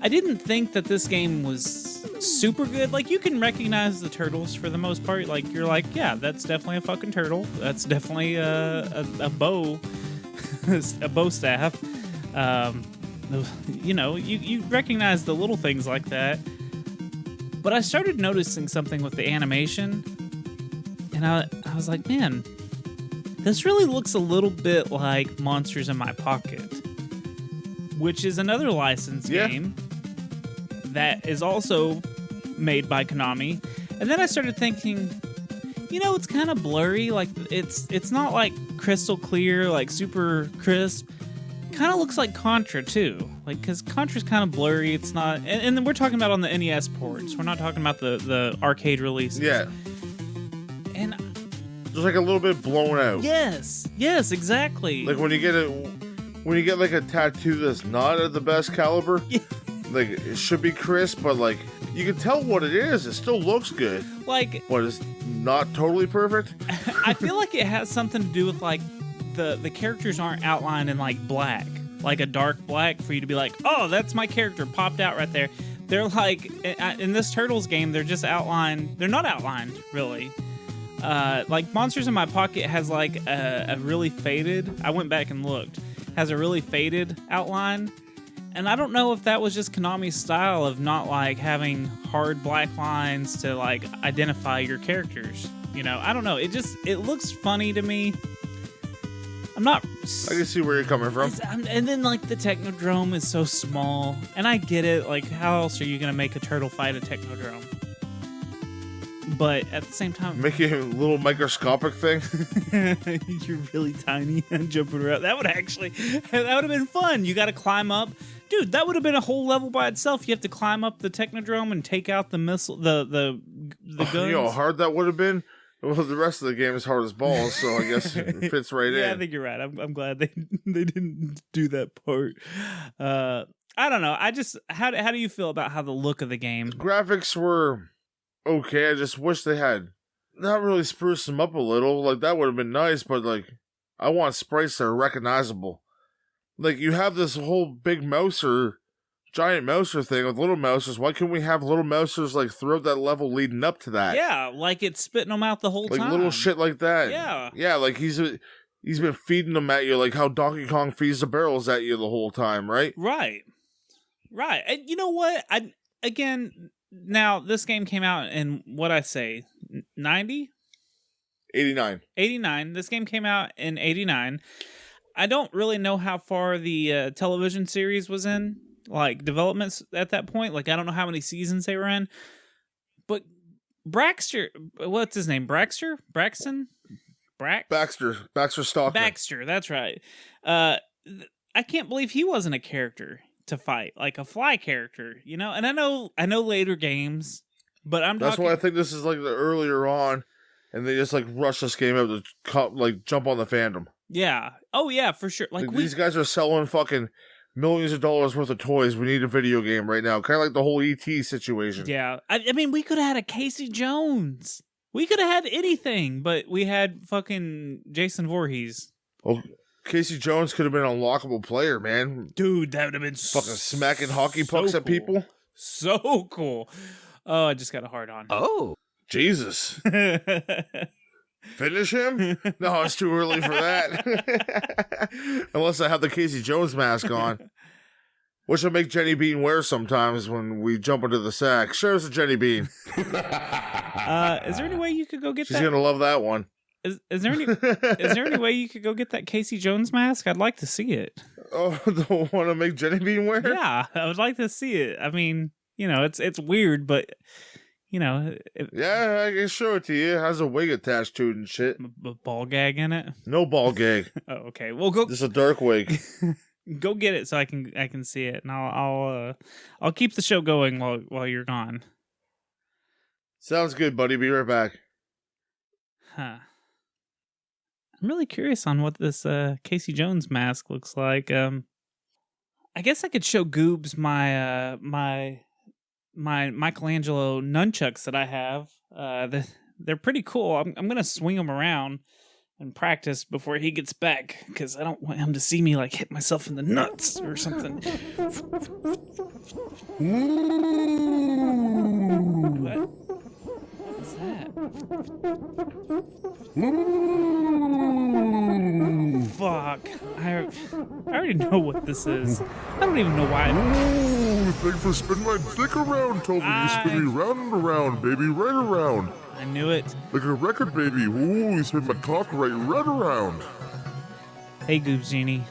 I didn't think that this game was super good. Like, you can recognize the turtles for the most part. Like, you're like, yeah, that's definitely a fucking turtle. That's definitely a bow, a bow staff. You know, you recognize the little things like that. But I started noticing something with the animation, and I was like, man, this really looks a little bit like Monsters in My Pocket, which is another licensed game that is also made by Konami. And then I started thinking, you know, it's kind of blurry. Like, it's not like crystal clear, like super crisp. Kind of looks like Contra too, like, because Contra's kind of blurry. It's not, and then we're talking about on the NES ports. We're not talking about the arcade releases. Yeah, and just like a little bit blown out. Yes, exactly. Like when you get like a tattoo that's not at the best caliber. Yeah. Like, it should be crisp, but like you can tell what it is. It still looks good. Like, but it's not totally perfect. I feel like it has something to do with like the characters aren't outlined in like black, like a dark black, for you to be like, oh, that's my character popped out right there. They're like, in this Turtles game, they're just outlined. They're not outlined, really. Like Monsters in My Pocket has like a really faded, I went back and looked, has a really faded outline. And I don't know if that was just Konami's style of not like having hard black lines to like identify your characters. You know, I don't know. It looks funny to me. I'm not. I can see where you're coming from. And then, like, the Technodrome is so small. And I get it. Like, how else are you going to make a turtle fight a Technodrome? But at the same time... Make it a little microscopic thing. You're really tiny and jumping around. That would have been fun. You got to climb up. Dude, that would have been a whole level by itself. You have to climb up the Technodrome and take out the missile, the guns. You know how hard that would have been? Well, the rest of the game is hard as balls, so I guess it fits right in. Yeah, I think you're right. I'm glad they didn't do that part. I don't know. How do you feel about how the look of the game? Graphics were okay. I just wish they had not really spruced them up a little. Like, that would have been nice, but like, I want sprites that are recognizable. Like, you have this whole big mouser, giant mouser thing with little mousers. Why couldn't we have little mousers like throughout that level leading up to that? Yeah, like it's spitting them out the whole time. Like little shit like that. Yeah, like he's been feeding them at you, like how Donkey Kong feeds the barrels at you the whole time, right? Right. And you know what? Now this game came out in what I say, 90? 89. 89. This game came out in 89. I don't really know how far the television series was in, like, developments at that point. Like, I don't know how many seasons they were in. But Baxter, what's his name? Baxter? Braxton? Baxter Stockman. Baxter, that's right. I can't believe he wasn't a character to fight, like a fly character, you know? And I know later games, but That's why I think this is like the earlier on, and they just like rush this game out to like jump on the fandom. Yeah. Oh yeah, for sure. Like these guys are selling fucking millions of dollars worth of toys. We need a video game right now. Kind of like the whole ET situation. Yeah. I mean, we could have had a Casey Jones. We could have had anything, but we had fucking Jason Voorhees. Well, Casey Jones could have been an unlockable player, man. Dude, that would have been fucking smacking hockey pucks at people. So cool. Oh, I just got a hard on. Oh. Jesus. Finish him? No, it's too early for that. Unless I have the Casey Jones mask on. Which I make Jenny Bean wear sometimes when we jump into the sack. Sure, it's a Jenny Bean. Is there any way you could go get She's that? She's going to love that one. Is there any way you could go get that Casey Jones mask? I'd like to see it. Oh, the one to make Jenny Bean wear? Yeah, I would like to see it. I mean, you know, it's weird, but... You know, yeah, I can show it to you. It has a wig attached to it and shit. A ball gag in it? No ball gag. Oh, okay. Well, go. Just a dark wig. Go get it so I can see it, and I'll keep the show going while you're gone. Sounds good, buddy. Be right back. Huh. I'm really curious on what this Casey Jones mask looks like. I guess I could show Goobs my Michelangelo nunchucks that I have. They're pretty cool. I'm gonna swing them around and practice before he gets back, because I don't want him to see me like hit myself in the nuts or something. Fuck. I already know what this is. I don't even know why. Ooh, thanks for spinning my dick around, Toby. You spin me round and around, baby, right around. I knew it. Like a record, baby. Ooh, you spin my cock right around. Hey, Goobs Genie.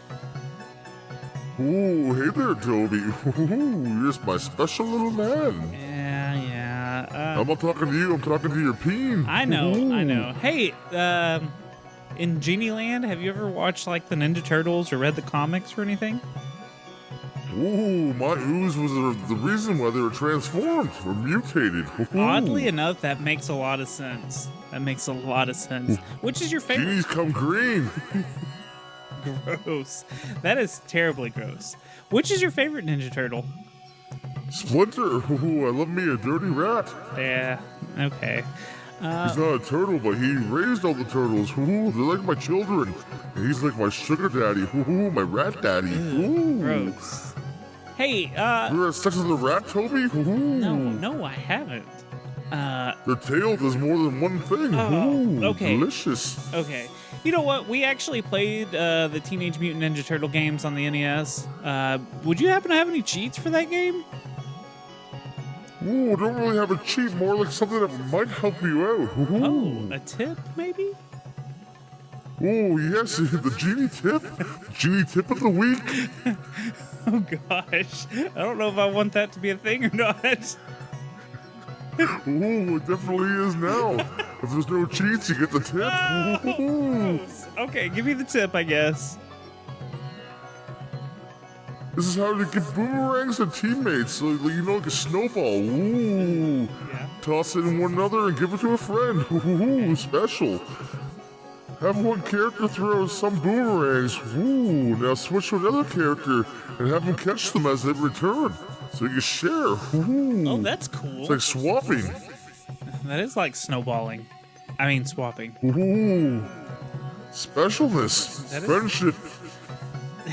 Ooh, hey there, Toby. Ooh, you're just my special little man. Yeah. I'm not talking to you, I'm talking to your peen. I know. Ooh. Hey, in Genie Land, have you ever watched like the Ninja Turtles or read the comics or anything? Ooh, my ooze was the reason why they were transformed or mutated. Ooh. Oddly enough, that makes a lot of sense. Which is your favorite? Genies come green. Gross. That is terribly gross. Which is your favorite Ninja Turtle? Splinter. Ooh, I love me a dirty rat. Yeah. Okay. He's not a turtle, but he raised all the turtles. Ooh, they're like my children. And he's like my sugar daddy. Ooh, my rat daddy. Ooh. Gross. Hey, You ever had sex with a rat, Toby? Ooh. No, I haven't. Their tail does more than one thing. Ooh, okay. Delicious. Okay. You know what? We actually played the Teenage Mutant Ninja Turtle games on the NES. Would you happen to have any cheats for that game? Ooh, don't really have a cheat, more like something that might help you out. Ooh. Oh, a tip maybe? Oh, yes, the genie tip. Genie tip of the week. Oh gosh. I don't know if I want that to be a thing or not. Ooh, it definitely is now. If there's no cheats, you get the tip. Ooh. Okay, give me the tip, I guess. This is how to give boomerangs to teammates, so like a snowball. Ooh. Yeah. Toss it in one another and give it to a friend. Ooh, special. Have one character throw some boomerangs. Ooh, now switch to another character and have them catch them as they return, so you can share. Ooh. Oh, that's cool. It's like swapping. That is like snowballing. I mean, swapping. Ooh. Specialness. That is- Friendship.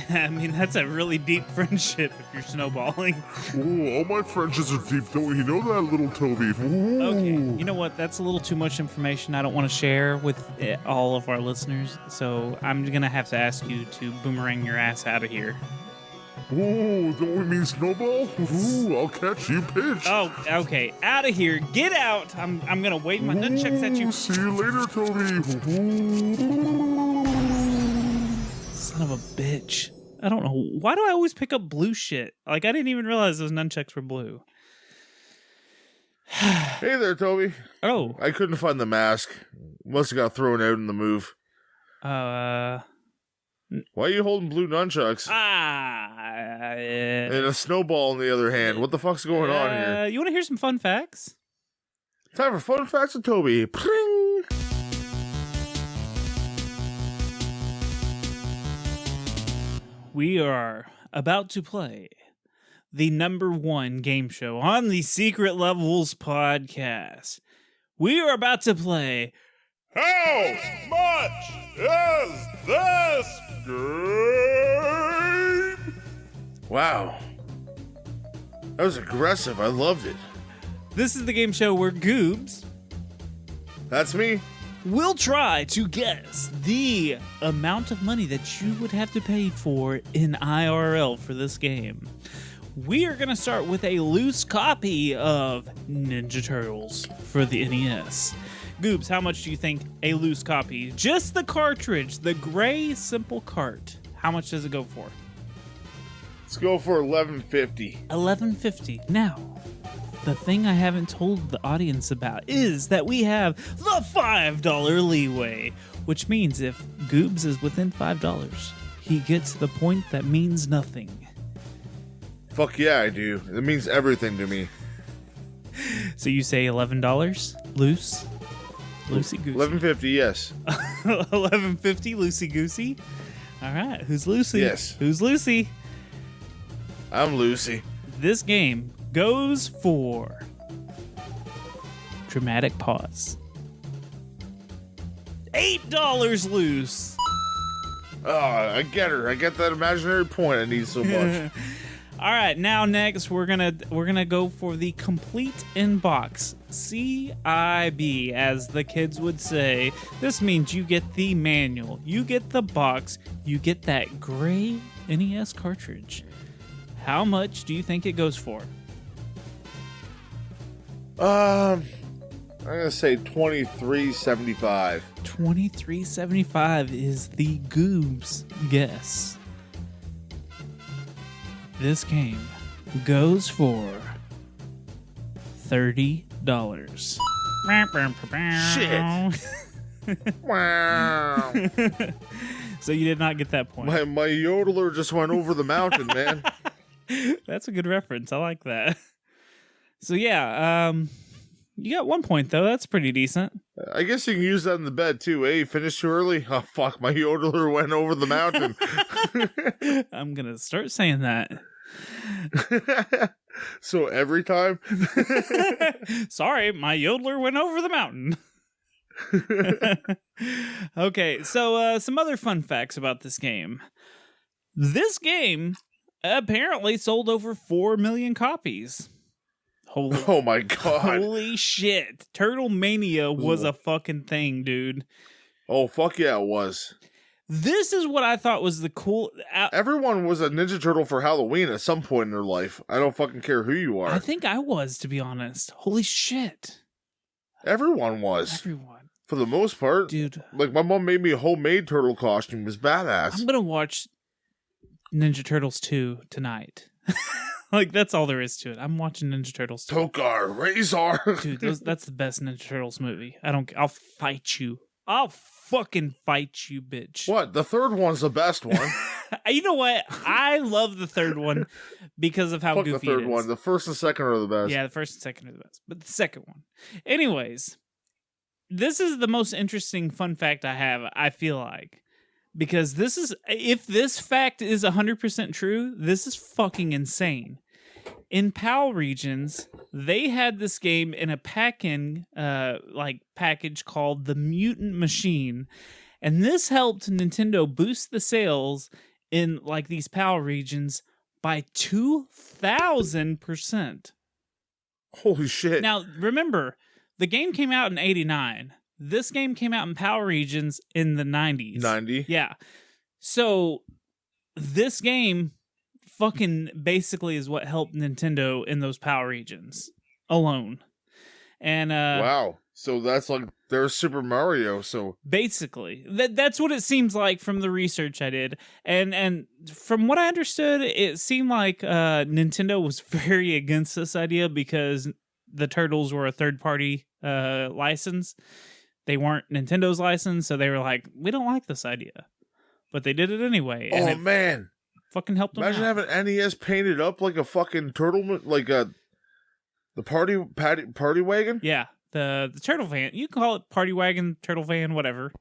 I mean, that's a really deep friendship if you're snowballing. Ooh, all my friendships are deep. Don't you know that, little Toby? Ooh. Okay, you know what? That's a little too much information I don't want to share with all of our listeners. So I'm going to have to ask you to boomerang your ass out of here. Ooh, don't we mean snowball? Ooh, I'll catch you, pitch. Oh, okay. Out of here. Get out. I'm going to wave my nunchucks at you. Ooh, see you later, Toby. Ooh. Son of a bitch. I don't know. Why do I always pick up blue shit? Like, I didn't even realize those nunchucks were blue. Hey there, Toby. Oh. I couldn't find the mask. Must have got thrown out in the move. Ah. Why are you holding blue nunchucks? And a snowball in the other hand. What the fuck's going on here? You want to hear some fun facts? Time for fun facts with Toby. Pring! We are about to play the #1 game show on the Secret Levels podcast. We are about to play How much is this game? Wow. That was aggressive. I loved it. This is the game show where Goobs That's me. will try to guess the amount of money that you would have to pay for in IRL for this game. We are going to start with a loose copy of Ninja Turtles for the NES. Goobs, how much do you think a loose copy, just the cartridge, the gray simple cart, how much does it go for? Let's go for $11.50. $11.50. Now, the thing I haven't told the audience about is that we have the $5 leeway, which means if Goobs is within $5, he gets the point that means nothing. Fuck yeah, I do. It means everything to me. So you say $11 loose? Loosey goosey. $11.50, yes. $11.50 loosey goosey. All right, who's Lucy? Yes. Who's Lucy? I'm Lucy. This game goes for dramatic pause. $8 loose. Oh, I get her. I get that imaginary point I need so much. All right, now next we're gonna go for the complete in box CIB, as the kids would say. This means you get the manual, you get the box, you get that gray NES cartridge. How much do you think it goes for? I'm gonna say $23.75. $23.75 is the Goob's guess. This game goes for $30. Shit. Wow. So you did not get that point. My yodeler just went over the mountain, man. That's a good reference. I like that. So yeah, you got 1 point though. That's pretty decent. I guess you can use that in the bed too. Hey, finished too early? Oh fuck, my yodeler went over the mountain. I'm gonna start saying that. So every time? Sorry, my yodeler went over the mountain. Okay, so some other fun facts about this game. This game apparently sold over 4 million copies. Oh my god. Holy shit. Turtle Mania was a fucking thing, dude. Oh fuck yeah, it was. This is what I thought was the cool... Everyone was a Ninja Turtle for Halloween at some point in their life. I don't fucking care who you are. I think I was, to be honest. Holy shit. Everyone was. Everyone. For the most part. Dude. Like, my mom made me a homemade turtle costume. It was badass. I'm gonna watch Ninja Turtles 2 tonight. Like, that's all there is to it. I'm watching Ninja Turtles 2. Tokar, Razor. Dude, that's the best Ninja Turtles movie. I'll fight you. I'll fucking fight you, bitch. What? The third one's the best one. You know what? I love the third one because of how Fuck goofy the third it is. one. The first and second are the best. Yeah, the first and second are the best. But the second one. Anyways, this is the most interesting fun fact I have, I feel like. Because this is, if this fact is 100% true, this is fucking insane. In PAL regions, they had this game in a package called the Mutant Machine, and this helped Nintendo boost the sales in like these PAL regions by 2,000%. Holy shit. Now, remember, the game came out in 89. This game came out in PAL regions in the 90s. 90? Yeah. So, this game fucking basically is what helped Nintendo in those PAL regions alone. And wow. So that's like there's Super Mario. So basically, that's what it seems like from the research I did. And from what I understood, it seemed like Nintendo was very against this idea because the Turtles were a third-party license. They weren't Nintendo's license, so they were like, we don't like this idea. But they did it anyway. Oh, man. Fucking helped them Imagine out. having NES painted up like a fucking turtle, like the party wagon. Yeah, the turtle van. You can call it party wagon, turtle van, whatever.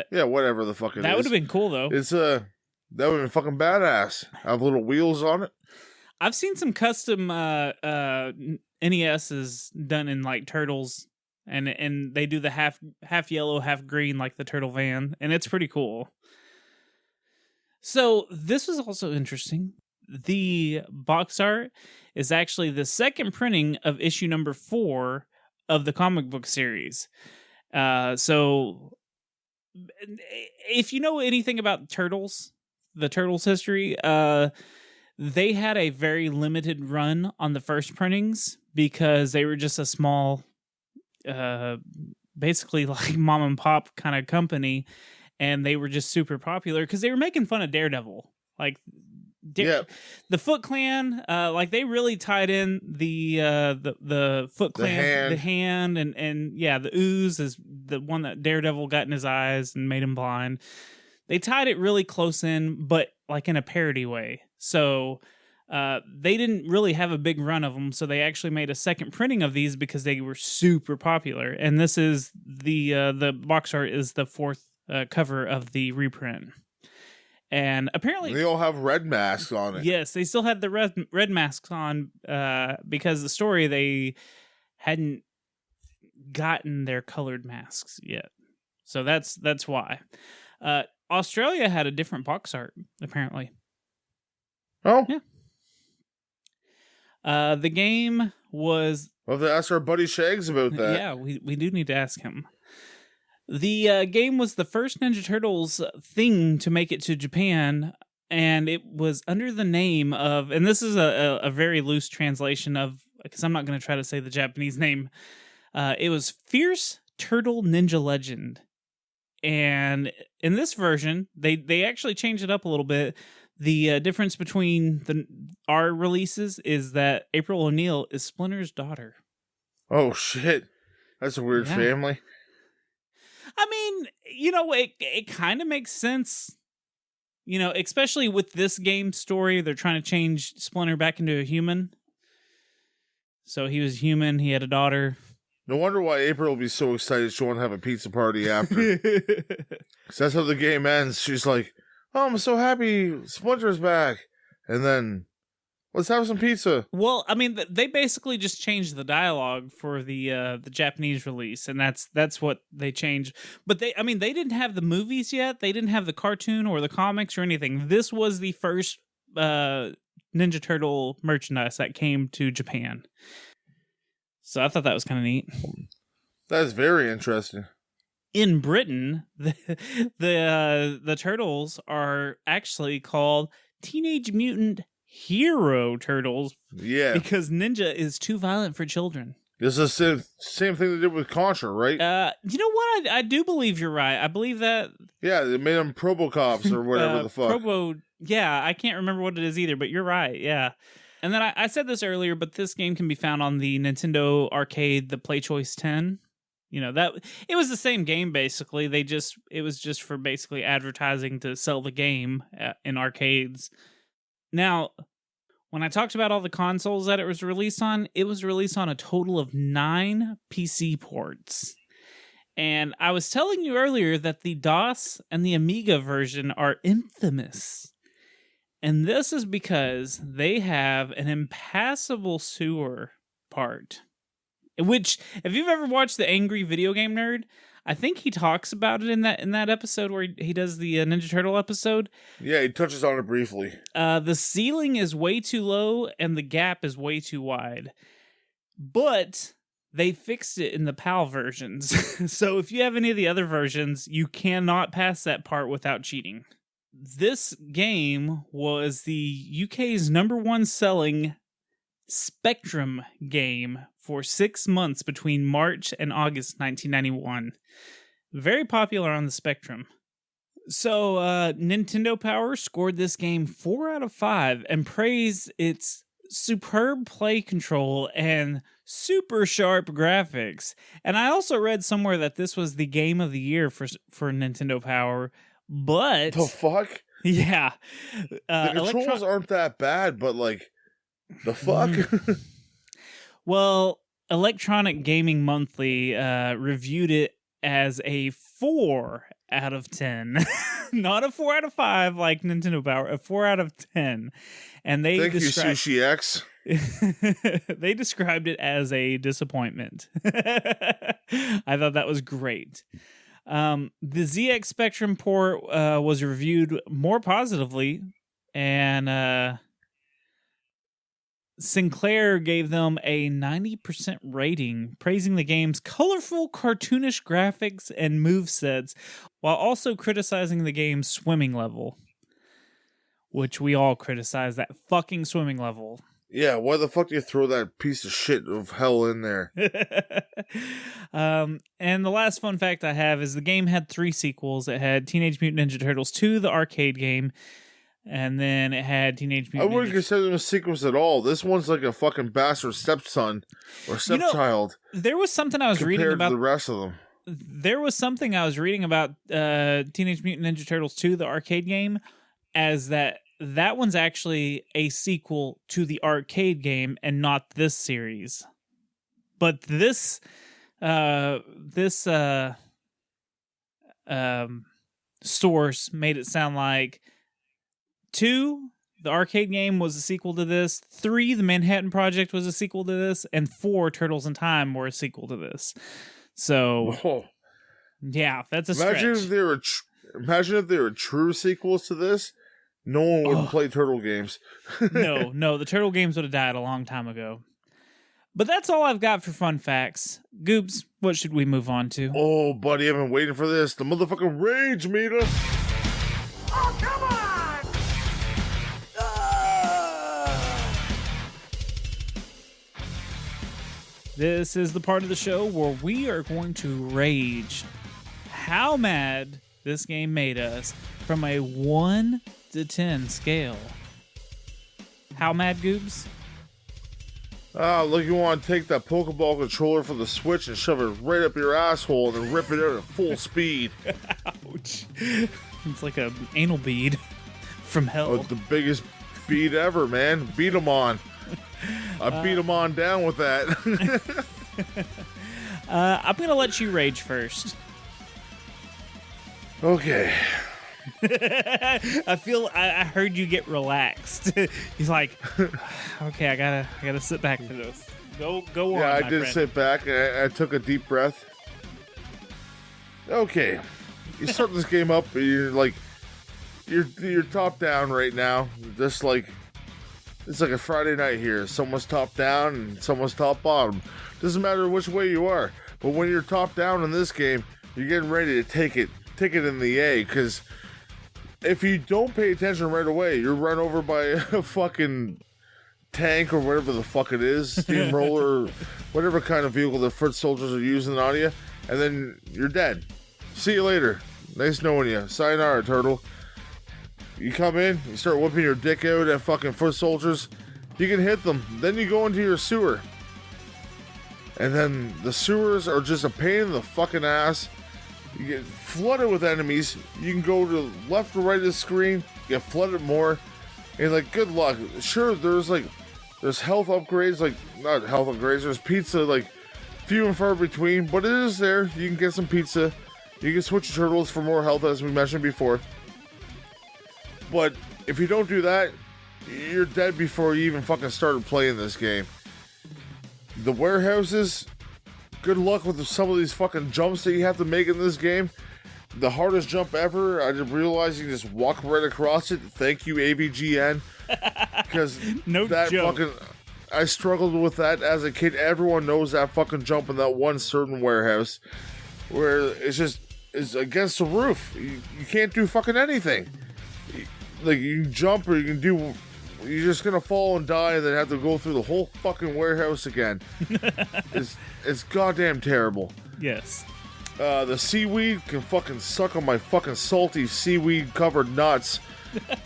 Yeah, whatever the fuck it is. That would have been cool though. It's that would have been fucking badass. Have little wheels on it. I've seen some custom NESs done in like turtles, and they do the half yellow, half green like the turtle van, and it's pretty cool. So this was also interesting. The box art is actually the second printing of issue number 4 of the comic book series. So if you know anything about Turtles, the Turtles history, they had a very limited run on the first printings because they were just a small, basically like mom and pop kind of company. And they were just super popular because they were making fun of Daredevil. Like, the Foot Clan, like they really tied in the Foot Clan, the hand, and yeah, the ooze is the one that Daredevil got in his eyes and made him blind. They tied it really close in, but like in a parody way. So they didn't really have a big run of them. So they actually made a second printing of these because they were super popular. And this is the box art is the 4th cover of the reprint. And apparently they all have red masks on it. Yes, they still had the red masks on because the story they hadn't gotten their colored masks yet. So that's why. Australia had a different box art apparently. Oh, Yeah. The game was... We'll have to ask our buddy Shags about that. Yeah, we do need to ask him. The game was the first Ninja Turtles thing to make it to Japan, and it was under the name of, and this is a very loose translation of, because I'm not going to try to say the Japanese name. It was Fierce Turtle Ninja Legend. And in this version, they actually changed it up a little bit. The difference between our releases is that April O'Neil is Splinter's daughter. Oh, shit. That's a weird family. I mean, it kind of makes sense. Especially with this game story, they're trying to change Splinter back into a human. So he was human, he had a daughter. No wonder why April will be so excited she want to have a pizza party after. Because that's how the game ends. She's like, oh, I'm so happy Splinter's back. And then, let's have some pizza. Well, I mean, they basically just changed the dialogue for the Japanese release, and that's what they changed. But they didn't have the movies yet. They didn't have the cartoon or the comics or anything. This was the first Ninja Turtle merchandise that came to Japan. So I thought that was kind of neat. That is very interesting. In Britain, the Turtles are actually called Teenage Mutant Hero Turtles. Yeah. Because Ninja is too violent for children. This is the same thing they did with Contra, right? You know what? I do believe you're right. I believe that... Yeah, they made them Probocops or whatever the fuck. Yeah, I can't remember what it is either, but you're right, yeah. And then I said this earlier, but this game can be found on the Nintendo Arcade, the Play Choice 10. That it was the same game basically. It was just for basically advertising to sell the game in arcades. Now, when I talked about all the consoles that it was released on a total of 9 PC ports. And I was telling you earlier that the DOS and the Amiga version are infamous. And this is because they have an impassable sewer part. Which, if you've ever watched The Angry Video Game Nerd, I think he talks about it in that episode where he does the Ninja Turtle episode. Yeah, he touches on it briefly. The ceiling is way too low and the gap is way too wide. But they fixed it in the PAL versions. So if you have any of the other versions, you cannot pass that part without cheating. This game was the UK's #1 selling Spectrum game for 6 months between March and August 1991. Very popular on the Spectrum. So, Nintendo Power scored this game 4 out of 5 and praised its superb play control and super sharp graphics. And I also read somewhere that this was the game of the year for Nintendo Power, but... The fuck? Yeah. The controls aren't that bad, but like, the fuck? Well, Electronic Gaming Monthly reviewed it as a 4 out of 10. Not a 4 out of 5 like Nintendo Power, a 4 out of 10. And they Thank you, Sushi X. They described it as a disappointment. I thought that was great. The ZX Spectrum port was reviewed more positively, and Sinclair gave them a 90% rating, praising the game's colorful, cartoonish graphics and movesets, while also criticizing the game's swimming level. Which we all criticize, that fucking swimming level. Yeah, why the fuck do you throw that piece of shit of hell in there? And the last fun fact I have is the game had 3 sequels. It had Teenage Mutant Ninja Turtles 2, the arcade game, and then it had Teenage Mutant I wouldn't consider them a sequels at all. This one's like a fucking bastard stepson or stepchild. There was something I was reading about the rest of them. There was something I was reading about Teenage Mutant Ninja Turtles 2, the arcade game, as that one's actually a sequel to the arcade game and not this series. But this source made it sound like 2, the arcade game, was a sequel to this. 3, the Manhattan Project, was a sequel to this, and 4, Turtles in Time, were a sequel to this. So, yeah, that's a stretch. Imagine if they were true sequels to this. No one would play turtle games. No, the turtle games would have died a long time ago. But that's all I've got for fun facts. Goobs, what should we move on to? Oh, buddy, I've been waiting for this. The motherfucking rage meter. Oh, come on! This is the part of the show where we are going to rage how mad this game made us from a 1 to 10 scale. How mad, Goobs? Look, you want to take that Pokeball controller from the Switch and shove it right up your asshole and then rip it out at full speed. Ouch. It's like an anal bead from hell. Oh, it's the biggest bead ever, man. Beat 'em on. I beat him on down with that. I'm going to let you rage first. Okay. I heard you get relaxed. He's like, okay, I gotta sit back for this. Go on. Yeah, I my did friend. sit back and I took a deep breath. Okay. You start this game up and you're top down right now. Just like it's like a Friday night here. Someone's top down and someone's top bottom. Doesn't matter which way you are. But when you're top down in this game, you're getting ready to take it in the A, because if you don't pay attention right away, you're run over by a fucking tank or whatever the fuck it is, steamroller, whatever kind of vehicle the foot soldiers are using on you, and then you're dead. See you later. Nice knowing you. Sayonara, turtle. You come in, you start whipping your dick out at fucking foot soldiers, you can hit them. Then you go into your sewer. And then the sewers are just a pain in the fucking ass. You get flooded with enemies. You can go to left or right of the screen, get flooded more. And like, good luck. Sure, there's health upgrades, like, not health upgrades, there's pizza, like, few and far between, but it is there. You can get some pizza. You can switch your turtles for more health, as we mentioned before. But if you don't do that, you're dead before you even fucking started playing this game. The warehouses, good luck with some of these fucking jumps that you have to make in this game. The hardest jump ever, I didn't realize you can just walk right across it. Thank you, AVGN. Because No that joke. fucking, I struggled with that as a kid. Everyone knows that fucking jump in that one certain warehouse where it's against the roof. You can't do fucking anything. Like, you can jump or you can do, you're just gonna fall and die and then have to go through the whole fucking warehouse again. It's goddamn terrible. Yes. The seaweed can fucking suck on my fucking salty seaweed covered nuts.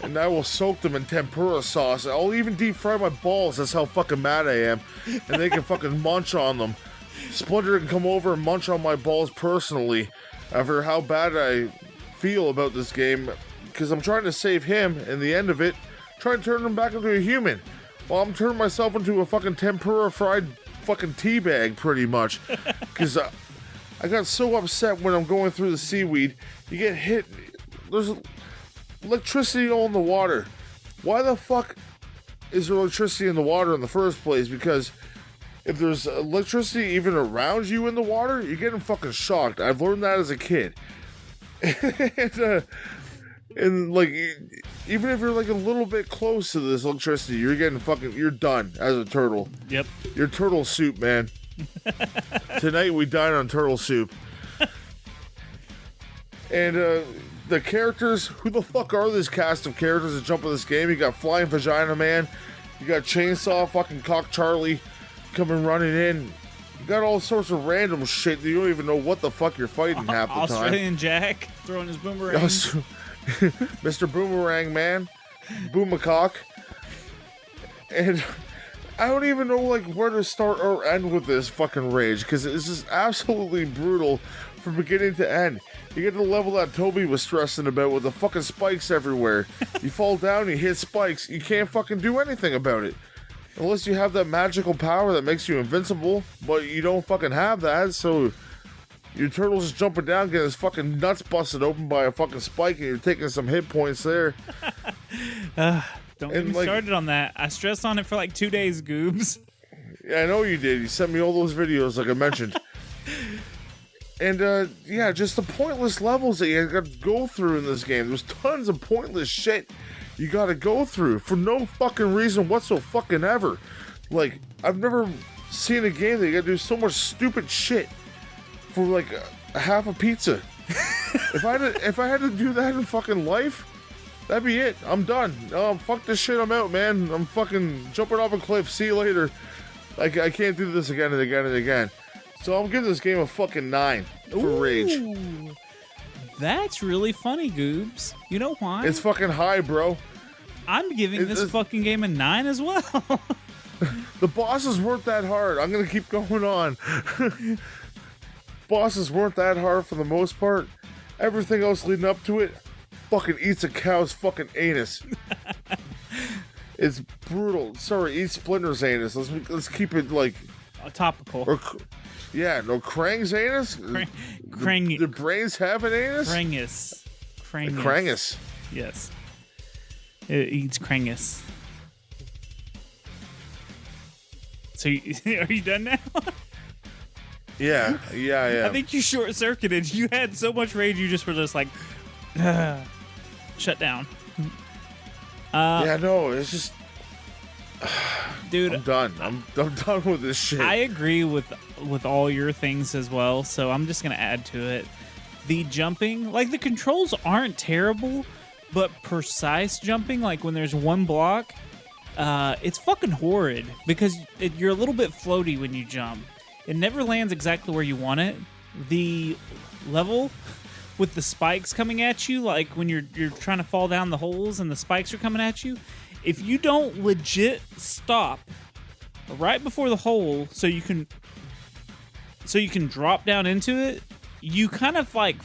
And I will soak them in tempura sauce. I'll even deep fry my balls. That's how fucking mad I am. And they can fucking munch on them. Splinter can come over and munch on my balls personally after how bad I feel about this game. Because I'm trying to save him, and the end of it, trying to turn him back into a human. Well, I'm turning myself into a fucking tempura fried fucking teabag, pretty much. Because I got so upset when I'm going through the seaweed. You get hit. There's electricity all in the water. Why the fuck is there electricity in the water in the first place? Because if there's electricity even around you in the water, you're getting fucking shocked. I've learned that as a kid. And like, even if you're like a little bit close to this electricity, you're done as a turtle. Yep. You're turtle soup, man. Tonight we dine on turtle soup. And the characters, who the fuck are this cast of characters that jump in this game? You got Flying Vagina Man, you got Chainsaw fucking Cock Charlie coming running in. You got all sorts of random shit that you don't even know what the fuck you're fighting half the time. Australian Jack throwing his boomerang. Mr. Boomerang Man, Boomacock, and I don't even know like where to start or end with this fucking rage, because it's just absolutely brutal from beginning to end. You get to the level that Toby was stressing about with the fucking spikes everywhere. You fall down, you hit spikes, you can't fucking do anything about it. Unless you have that magical power that makes you invincible, but you don't fucking have that, so your turtle's just jumping down, getting his fucking nuts busted open by a fucking spike, and you're taking some hit points there. Don't get me like, started on that. I stressed on it for like 2 days, Goobs. Yeah, I know you did. You sent me all those videos, like I mentioned. And, yeah, just the pointless levels that you got to go through in this game. There's tons of pointless shit. you gotta go through for no fucking reason whatsoever. Like, I've never seen a game that you gotta do so much stupid shit for like a half a pizza. If I had to do that in fucking life, that'd be it. I'm done. Oh, fuck this shit. I'm out, man. I'm fucking jumping off a cliff. See you later. I can't do this again and again and again. So I'm giving this game a fucking 9 for rage. That's really funny, Goobs. You know why? It's fucking high, bro. I'm giving this fucking game a 9 as well. The bosses weren't that hard. I'm gonna keep going on. Bosses weren't that hard for the most part. Everything else leading up to it fucking eats a cow's fucking anus. It's brutal. Sorry, eat Splinter's anus. Let's keep it like topical. Krang's anus. Krang. The brains have an anus. Krangus. Yes. It eats Krangus. So, are you done now? Yeah. I think you short-circuited. You had so much rage, you just were just like, shut down. No, it's just, dude. I'm done. I'm done with this shit. I agree with all your things as well, so I'm just gonna add to it. The jumping, like the controls aren't terrible, but precise jumping, like when there's one block, it's fucking horrid because you're a little bit floaty when you jump. It never lands exactly where you want it. The level with the spikes coming at you, like when you're trying to fall down the holes and the spikes are coming at you, if you don't legit stop right before the hole so you can drop down into it, you kind of like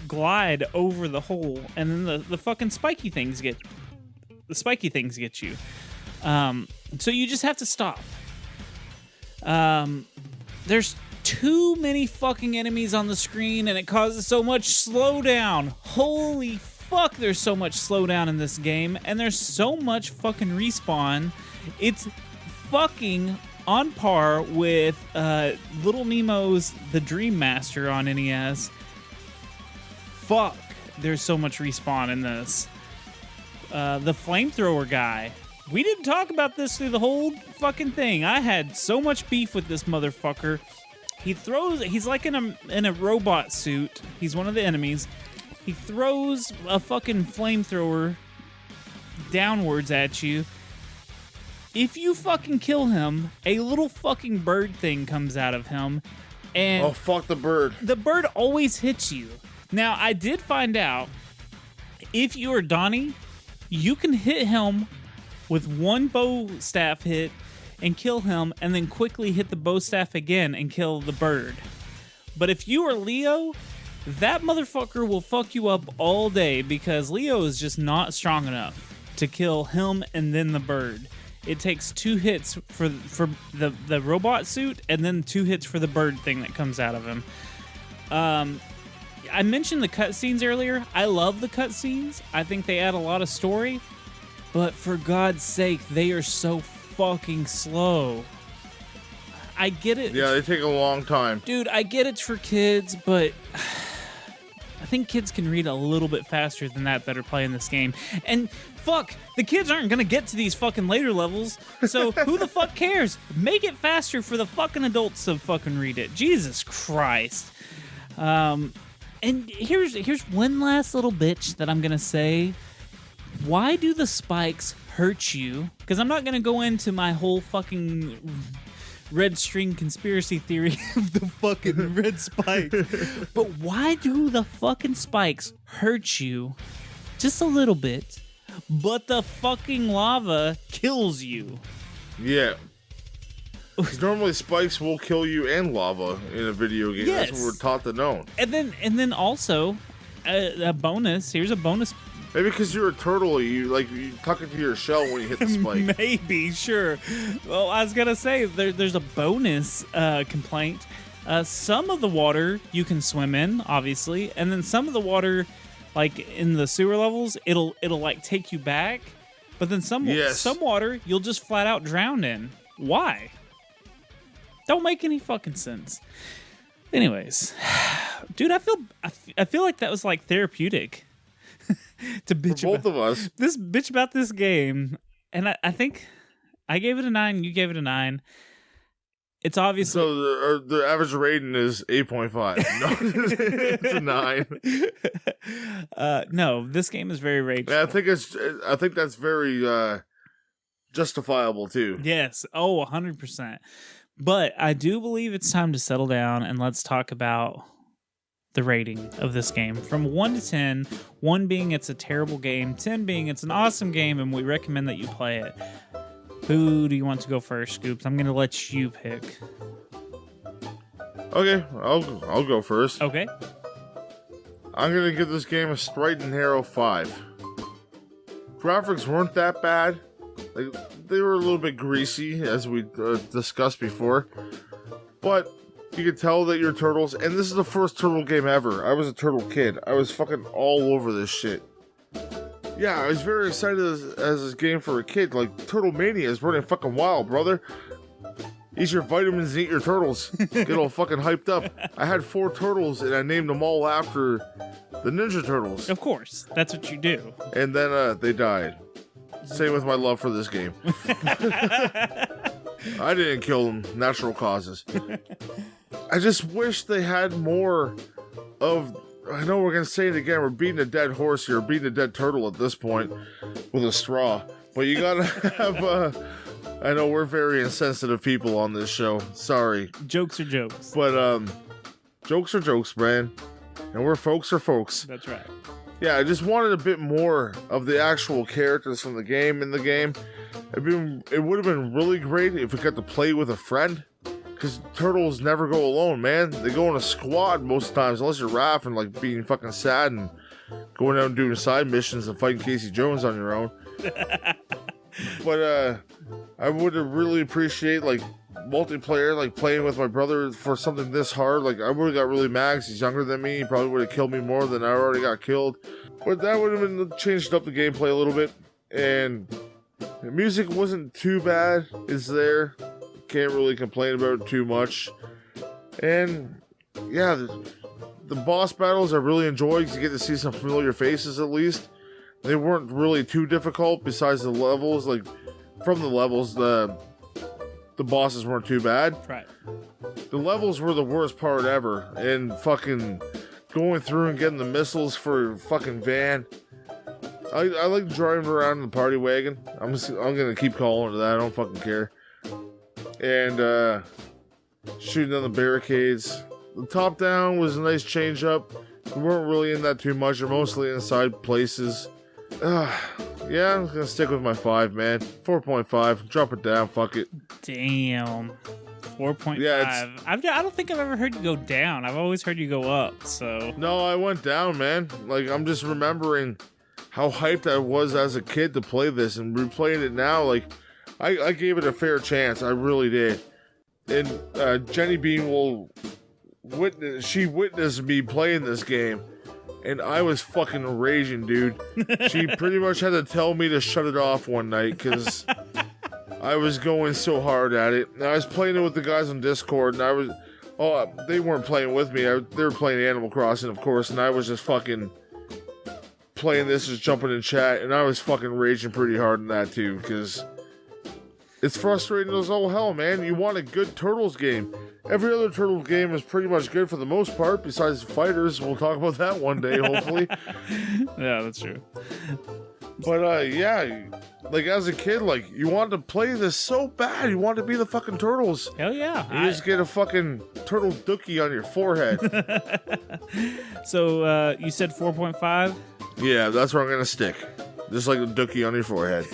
glide over the hole, and then the fucking spiky things get you. So you just have to stop. There's too many fucking enemies on the screen, and it causes so much slowdown. Holy fuck, there's so much slowdown in this game, and there's so much fucking respawn. It's fucking on par with Little Nemo's The Dream Master on NES. Fuck, there's so much respawn in this. The flamethrower guy. We didn't talk about this through the whole fucking thing. I had so much beef with this motherfucker. He's like in a robot suit. He's one of the enemies. He throws a fucking flamethrower downwards at you. If you fucking kill him, a little fucking bird thing comes out of him. And oh, fuck the bird. The bird always hits you. Now, I did find out, if you are Donnie, you can hit him with one bow staff hit and kill him, and then quickly hit the bow staff again and kill the bird. But if you are Leo, that motherfucker will fuck you up all day because Leo is just not strong enough to kill him and then the bird. It takes 2 hits for the robot suit and then 2 hits for the bird thing that comes out of him. I mentioned the cutscenes earlier. I love the cutscenes. I think they add a lot of story. But for God's sake, they are so fucking slow. I get it. Yeah, they take a long time. Dude, I get it's for kids, but I think kids can read a little bit faster than that are playing this game. And fuck, the kids aren't gonna get to these fucking later levels, so who the fuck cares? Make it faster for the fucking adults to fucking read it. Jesus Christ. And here's one last little bitch that I'm gonna say. Why do the spikes hurt you? Because I'm not going to go into my whole fucking red string conspiracy theory of the fucking red spikes. But why do the fucking spikes hurt you just a little bit, but the fucking lava kills you? Yeah. Because normally spikes will kill you and lava in a video game. Yes. That's what we're taught to know. And then also, a bonus. Here's a bonus. Maybe because you're a turtle, you tuck it to your shell when you hit the spike. Maybe, sure. Well, I was gonna say there's a bonus complaint. Some of the water you can swim in, obviously, and then some of the water, like in the sewer levels, it'll like take you back. But then some water you'll just flat out drown in. Why? Don't make any fucking sense. Anyways, dude, I feel like that was like therapeutic. to bitch For both about of us. this bitch about this game, and I think I gave it a 9. You gave it a 9. It's obviously So the average rating is 8.5. No, it's a 9. no, this game is very rageful. Yeah, I think that's very justifiable too. Yes. Oh, 100%. But I do believe it's time to settle down and let's talk about the rating of this game. From 1 to 10, 1 being it's a terrible game, 10 being it's an awesome game and we recommend that you play it. Who do you want to go first, Scoops? I'm going to let you pick. Okay, I'll go first. Okay. I'm gonna give this game a straight and narrow 5. Graphics weren't that bad. They were a little bit greasy, as we discussed before. But you could tell that you're turtles, and this is the first turtle game ever. I was a turtle kid. I was fucking all over this shit. Yeah, I was very excited as this game for a kid. Like, Turtle Mania is running fucking wild, brother. Eat your vitamins and eat your turtles. Get all fucking hyped up. I had 4 turtles, and I named them all after the Ninja Turtles. Of course. That's what you do. And then they died. Same with my love for this game. I didn't kill them. Natural causes. I just wish they had more of... I know we're going to say it again. We're beating a dead horse here. Beating a dead turtle at this point with a straw. But you got to have... I know we're very insensitive people on this show. Sorry. Jokes are jokes. But jokes are jokes, man. And we're folks are folks. That's right. Yeah, I just wanted a bit more of the actual characters from the game in the game. It would have been really great if we got to play with a friend. Because turtles never go alone, man. They go in a squad most times, unless you're Raph and like being fucking sad and going out and doing side missions and fighting Casey Jones on your own. But I would have really appreciate like multiplayer, like playing with my brother for something this hard. Like I would have got really mad 'cause he's younger than me. He probably would have killed me more than I already got killed. But that would have been changed up the gameplay a little bit. And the music wasn't too bad. It's there. Can't really complain about it too much. And yeah, the boss battles I really enjoyed because you get to see some familiar faces at least. They weren't really too difficult besides the levels. Like from the levels, the bosses weren't too bad. Right. The levels were the worst part ever. And fucking going through and getting the missiles for fucking Van. I like driving around in the party wagon. I'm gonna keep calling it that. I don't fucking care. And shooting down the barricades. The top down was a nice change up. We weren't really in that too much. They're mostly inside places. Yeah, I'm gonna stick with my 5, man. 4.5. Drop it down. Fuck it. Damn. 4.5. Yeah, I don't think I've ever heard you go down. I've always heard you go up. So No, I went down, man. Like I'm just remembering how hyped I was as a kid to play this, and replaying it now. Like I gave it a fair chance. I really did. And Jenny Bean will witnessed me playing this game. And I was fucking raging, dude. She pretty much had to tell me to shut it off one night because I was going so hard at it. And I was playing it with the guys on Discord, and they weren't playing with me. They were playing Animal Crossing, of course, and I was just fucking playing this, just jumping in chat, and I was fucking raging pretty hard in that too, because it's frustrating as all hell, man. You want a good Turtles game. Every other Turtles game is pretty much good for the most part, besides Fighters. We'll talk about that one day, hopefully. yeah, that's true. But, yeah, like, as a kid, like, you wanted to play this so bad. You wanted to be the fucking Turtles. Hell yeah. You just get a fucking turtle dookie on your forehead. So, you said 4.5? Yeah, that's where I'm going to stick. Just like a dookie on your forehead.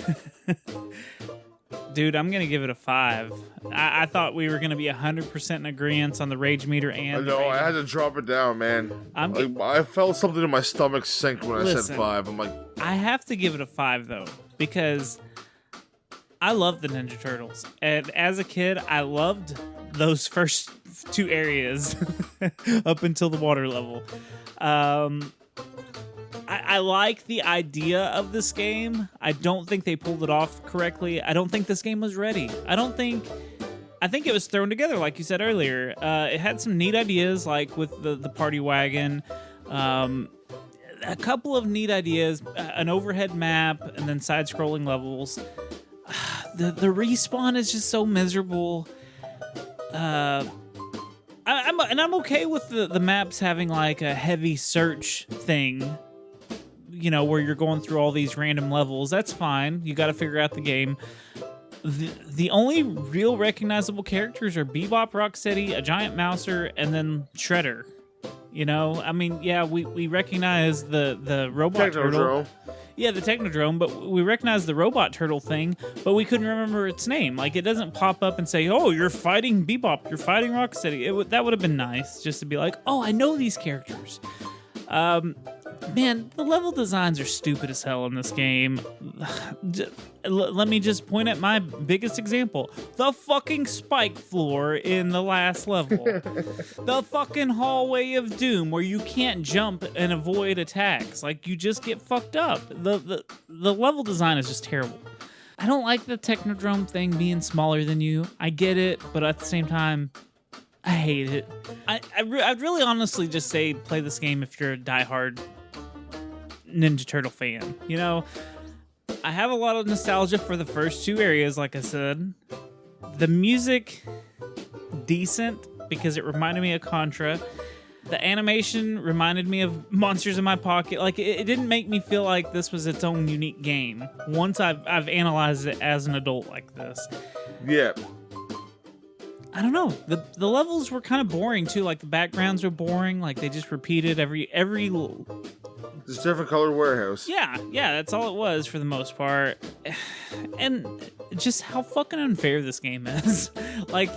Dude, I'm going to give it a 5. I thought we were going to be 100% in agreement on the rage meter and No, I had to drop it down, man. I felt something in my stomach sink when I said 5. I'm like... I have to give it a 5, though, because I love the Ninja Turtles. And as a kid, I loved those first 2 areas up until the water level. I like the idea of this game. I don't think they pulled it off correctly. I don't think this game was ready. I think it was thrown together, like you said earlier. It had some neat ideas, like with the party wagon. a couple of neat ideas, an overhead map, and then side-scrolling levels. The respawn is just so miserable. I'm okay with the maps having like a heavy search thing, you know, where you're going through all these random levels. That's fine. You got to figure out the game. The only real recognizable characters are Bebop, Rocksteady, a giant mouser, and then Shredder. You know, I mean, yeah, we recognize the robot turtle. Yeah, the Technodrome, but we recognize the robot turtle thing, but we couldn't remember its name. Like, it doesn't pop up and say, oh, you're fighting Bebop, you're fighting Rocksteady. That would have been nice, just to be like, oh, I know these characters. Man, the level designs are stupid as hell in this game. Let me just point at my biggest example. The fucking spike floor in the last level. The fucking hallway of doom where you can't jump and avoid attacks. Like, you just get fucked up. The level design is just terrible. I don't like the Technodrome thing being smaller than you. I get it, but at the same time, I hate it. I'd really honestly just say play this game if you're a diehard Ninja Turtle fan. You know, I have a lot of nostalgia for the first two areas, like I said. The music, decent, because it reminded me of Contra. The animation reminded me of Monsters in My Pocket. Like, it didn't make me feel like this was its own unique game once I've analyzed it as an adult like this. Yeah. I don't know. The levels were kind of boring too. Like, the backgrounds were boring. Like, they just repeated every It's a different color warehouse. Yeah, that's all it was for the most part. And just how fucking unfair this game is. Like,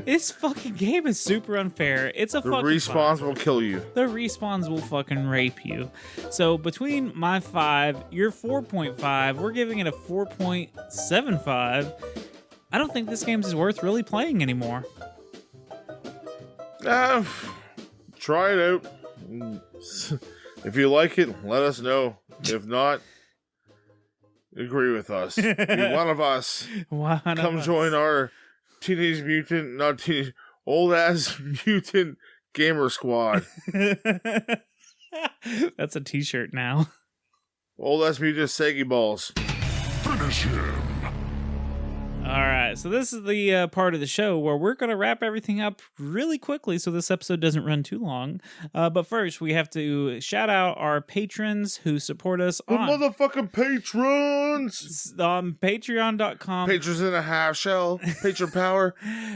this fucking game is super unfair. It's a The fucking respawns will kill you. The respawns will fucking rape you. So between my 5, your 4.5, we're giving it a 4.75. I don't think this game is worth really playing anymore. Try it out. If you like it, let us know. If not, agree with us. Be one of us. Come join our old ass mutant gamer squad. That's a t-shirt now. Old ass mutant Segi balls. Finish him. All right, so this is the part of the show where we're going to wrap everything up really quickly so this episode doesn't run too long. But first, we have to shout out our patrons who support us The on motherfucking patrons! Patreon.com. Patrons in a half shell. Patron power.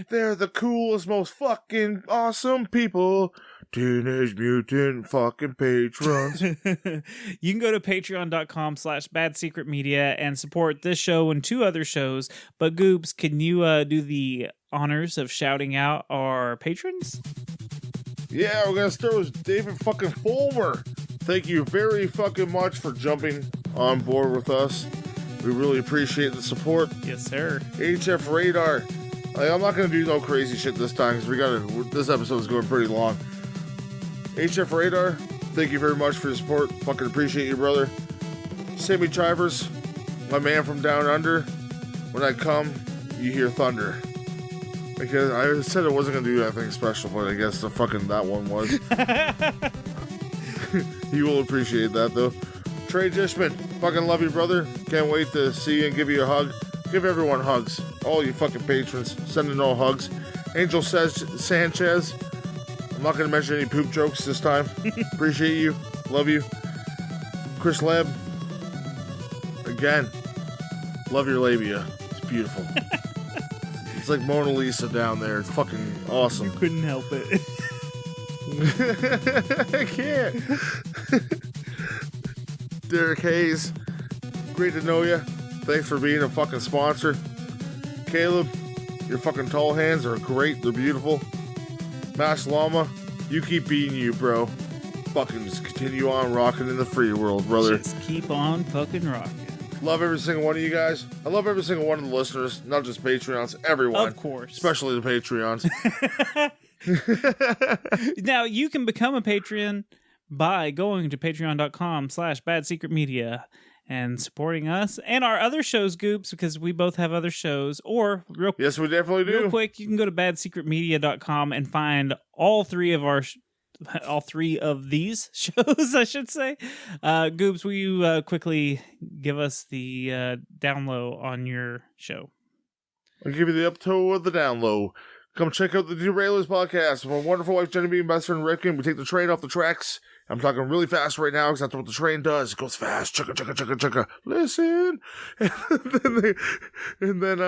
They're the coolest, most fucking awesome people. Teenage Mutant fucking patrons. You can go to patreon.com/badsecretmedia and support this show and 2 other shows. But Goobs, can you do the honors of shouting out our patrons? Yeah, we're gonna start with David fucking Fulmer. Thank you very fucking much for jumping on board with us. We really appreciate the support. Yes, sir. HF Radar. I'm not gonna do no crazy shit this time because this episode is going pretty long. HF Radar, thank you very much for your support. Fucking appreciate you, brother. Sammy Chivers, my man from down under. When I come, you hear thunder. Because I said I wasn't gonna do anything special, but I guess that one was. You will appreciate that though. Trey Dishman, fucking love you, brother. Can't wait to see you and give you a hug. Give everyone hugs. All you fucking patrons, sending all hugs. Angel Sanchez. I'm not going to mention any poop jokes this time. Appreciate you. Love you. Chris Leb. Again. Love your labia. It's beautiful. It's like Mona Lisa down there. It's fucking awesome. You couldn't help it. I can't. Derek Hayes. Great to know you. Thanks for being a fucking sponsor. Caleb. Your fucking tall hands are great. They're beautiful. Mash Llama, you keep being you, bro. Fucking just continue on rocking in the free world, brother. Just keep on fucking rocking. Love every single one of you guys. I love every single one of the listeners, not just Patreons, everyone. Of course. Especially the Patreons. Now, you can become a Patreon by going to patreon.com/badsecretmedia and supporting us and our other shows, Goops, because we both have other shows. Or yes, we definitely do. Real quick, you can go to badsecretmedia.com and find all 3 of our all three of these shows, I should say. Goobs, will you quickly give us the down low on your show? I'll give you the up toe of the down low. Come check out the Derailers podcast with my wonderful wife, Jenny B, and best friend, Rick, and we take the train off the tracks. I'm talking really fast right now because that's what the train does. It goes fast. Chugga, chugga, chugga, chugga. Listen. And then,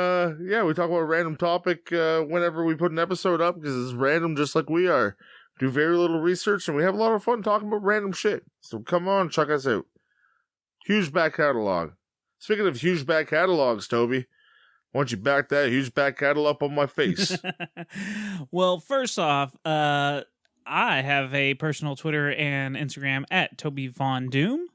we talk about a random topic whenever we put an episode up because it's random just like we are. Do very little research, and we have a lot of fun talking about random shit. So come on, check us out. Huge back catalog. Speaking of huge back catalogs, Toby, why don't you back that huge back catalog on my face? Well, first off, I have a personal Twitter and Instagram at Toby Von Doom.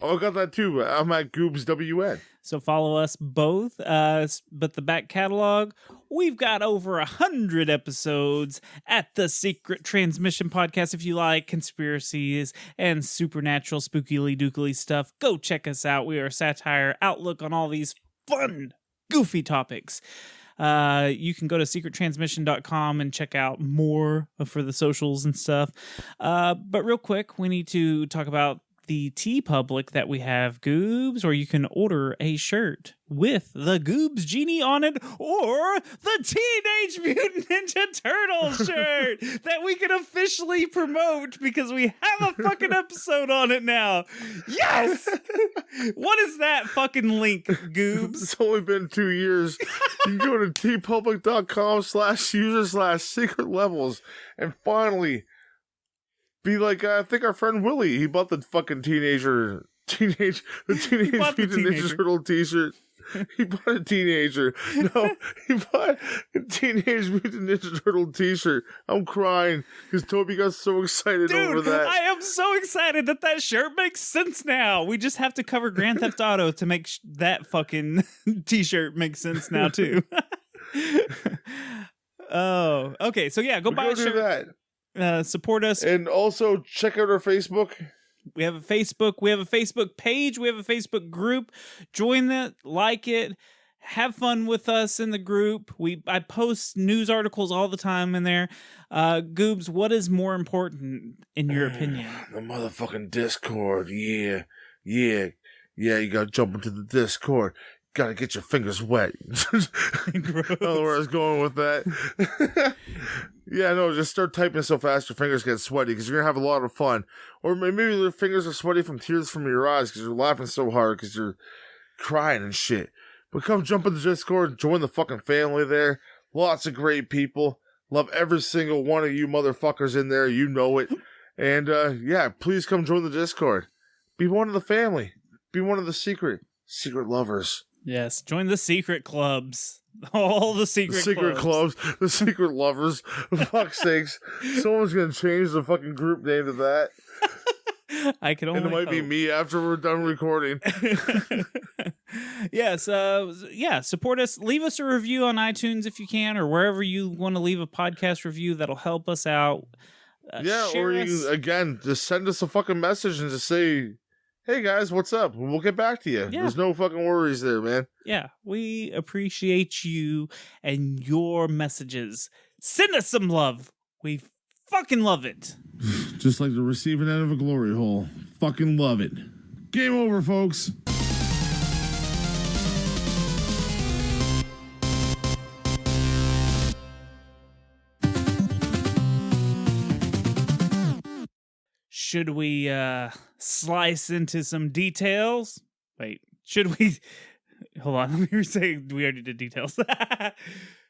Oh, I got that too. I'm at GoobsWN. So follow us both. But the back catalog, we've got over 100 episodes at the Secret Transmission podcast. If you like conspiracies and supernatural, spookily dookily stuff, go check us out. We are a satire outlook on all these fun, goofy topics. You can go to secrettransmission.com and check out more for the socials and stuff. But real quick, we need to talk about the TeePublic that we have, Goobs, or you can order a shirt with the Goobs Genie on it, or the Teenage Mutant Ninja Turtles shirt that we can officially promote because we have a fucking episode on it now. Yes! What is that fucking link, Goobs? It's only been 2 years. You can go to tpublic.com/user/secret levels and finally be like, I think our friend Willie, he bought the fucking Teenage Mutant Ninja Turtle t-shirt. He bought a teenager. No, he bought a Teenage Mutant Ninja Turtle t-shirt. I'm crying because Toby got so excited over that. I am so excited that shirt makes sense now. We just have to cover Grand Theft Auto to make that fucking t-shirt make sense now too. Oh, okay. So yeah, go buy a shirt. That. Support us, and also check out our Facebook. We have a Facebook page, we have a Facebook group. Join that, like it, have fun with us in the group. I post news articles all the time in there. Goobs, what is more important in your opinion? The motherfucking Discord. Yeah, you gotta jump into the Discord. Gotta get your fingers wet. I don't know where I was going with that. Yeah, no, just start typing so fast your fingers get sweaty because you're gonna have a lot of fun. Or maybe your fingers are sweaty from tears from your eyes because you're laughing so hard because you're crying and shit. But come jump in the Discord, join the fucking family there. Lots of great people. Love every single one of you motherfuckers in there. You know it. And please come join the Discord. Be one of the family. Be one of the secret lovers. Yes, join the secret clubs. All the secret clubs. The secret lovers. For fuck's sakes. Someone's going to change the fucking group name to that. I can only And it might hope. be me after we're done recording. Yes, support us. Leave us a review on iTunes if you can, or wherever you want to leave a podcast review. That'll help us out. Or you, again, just send us a fucking message and just say, hey guys, what's up? We'll get back to you. Yeah. There's no fucking worries there, man. Yeah, we appreciate you and your messages. Send us some love. We fucking love it. Just like the receiving end of a glory hole. Fucking love it. Game over, folks. Should we slice into some details? Wait, should we? Hold on, let me say we already did details.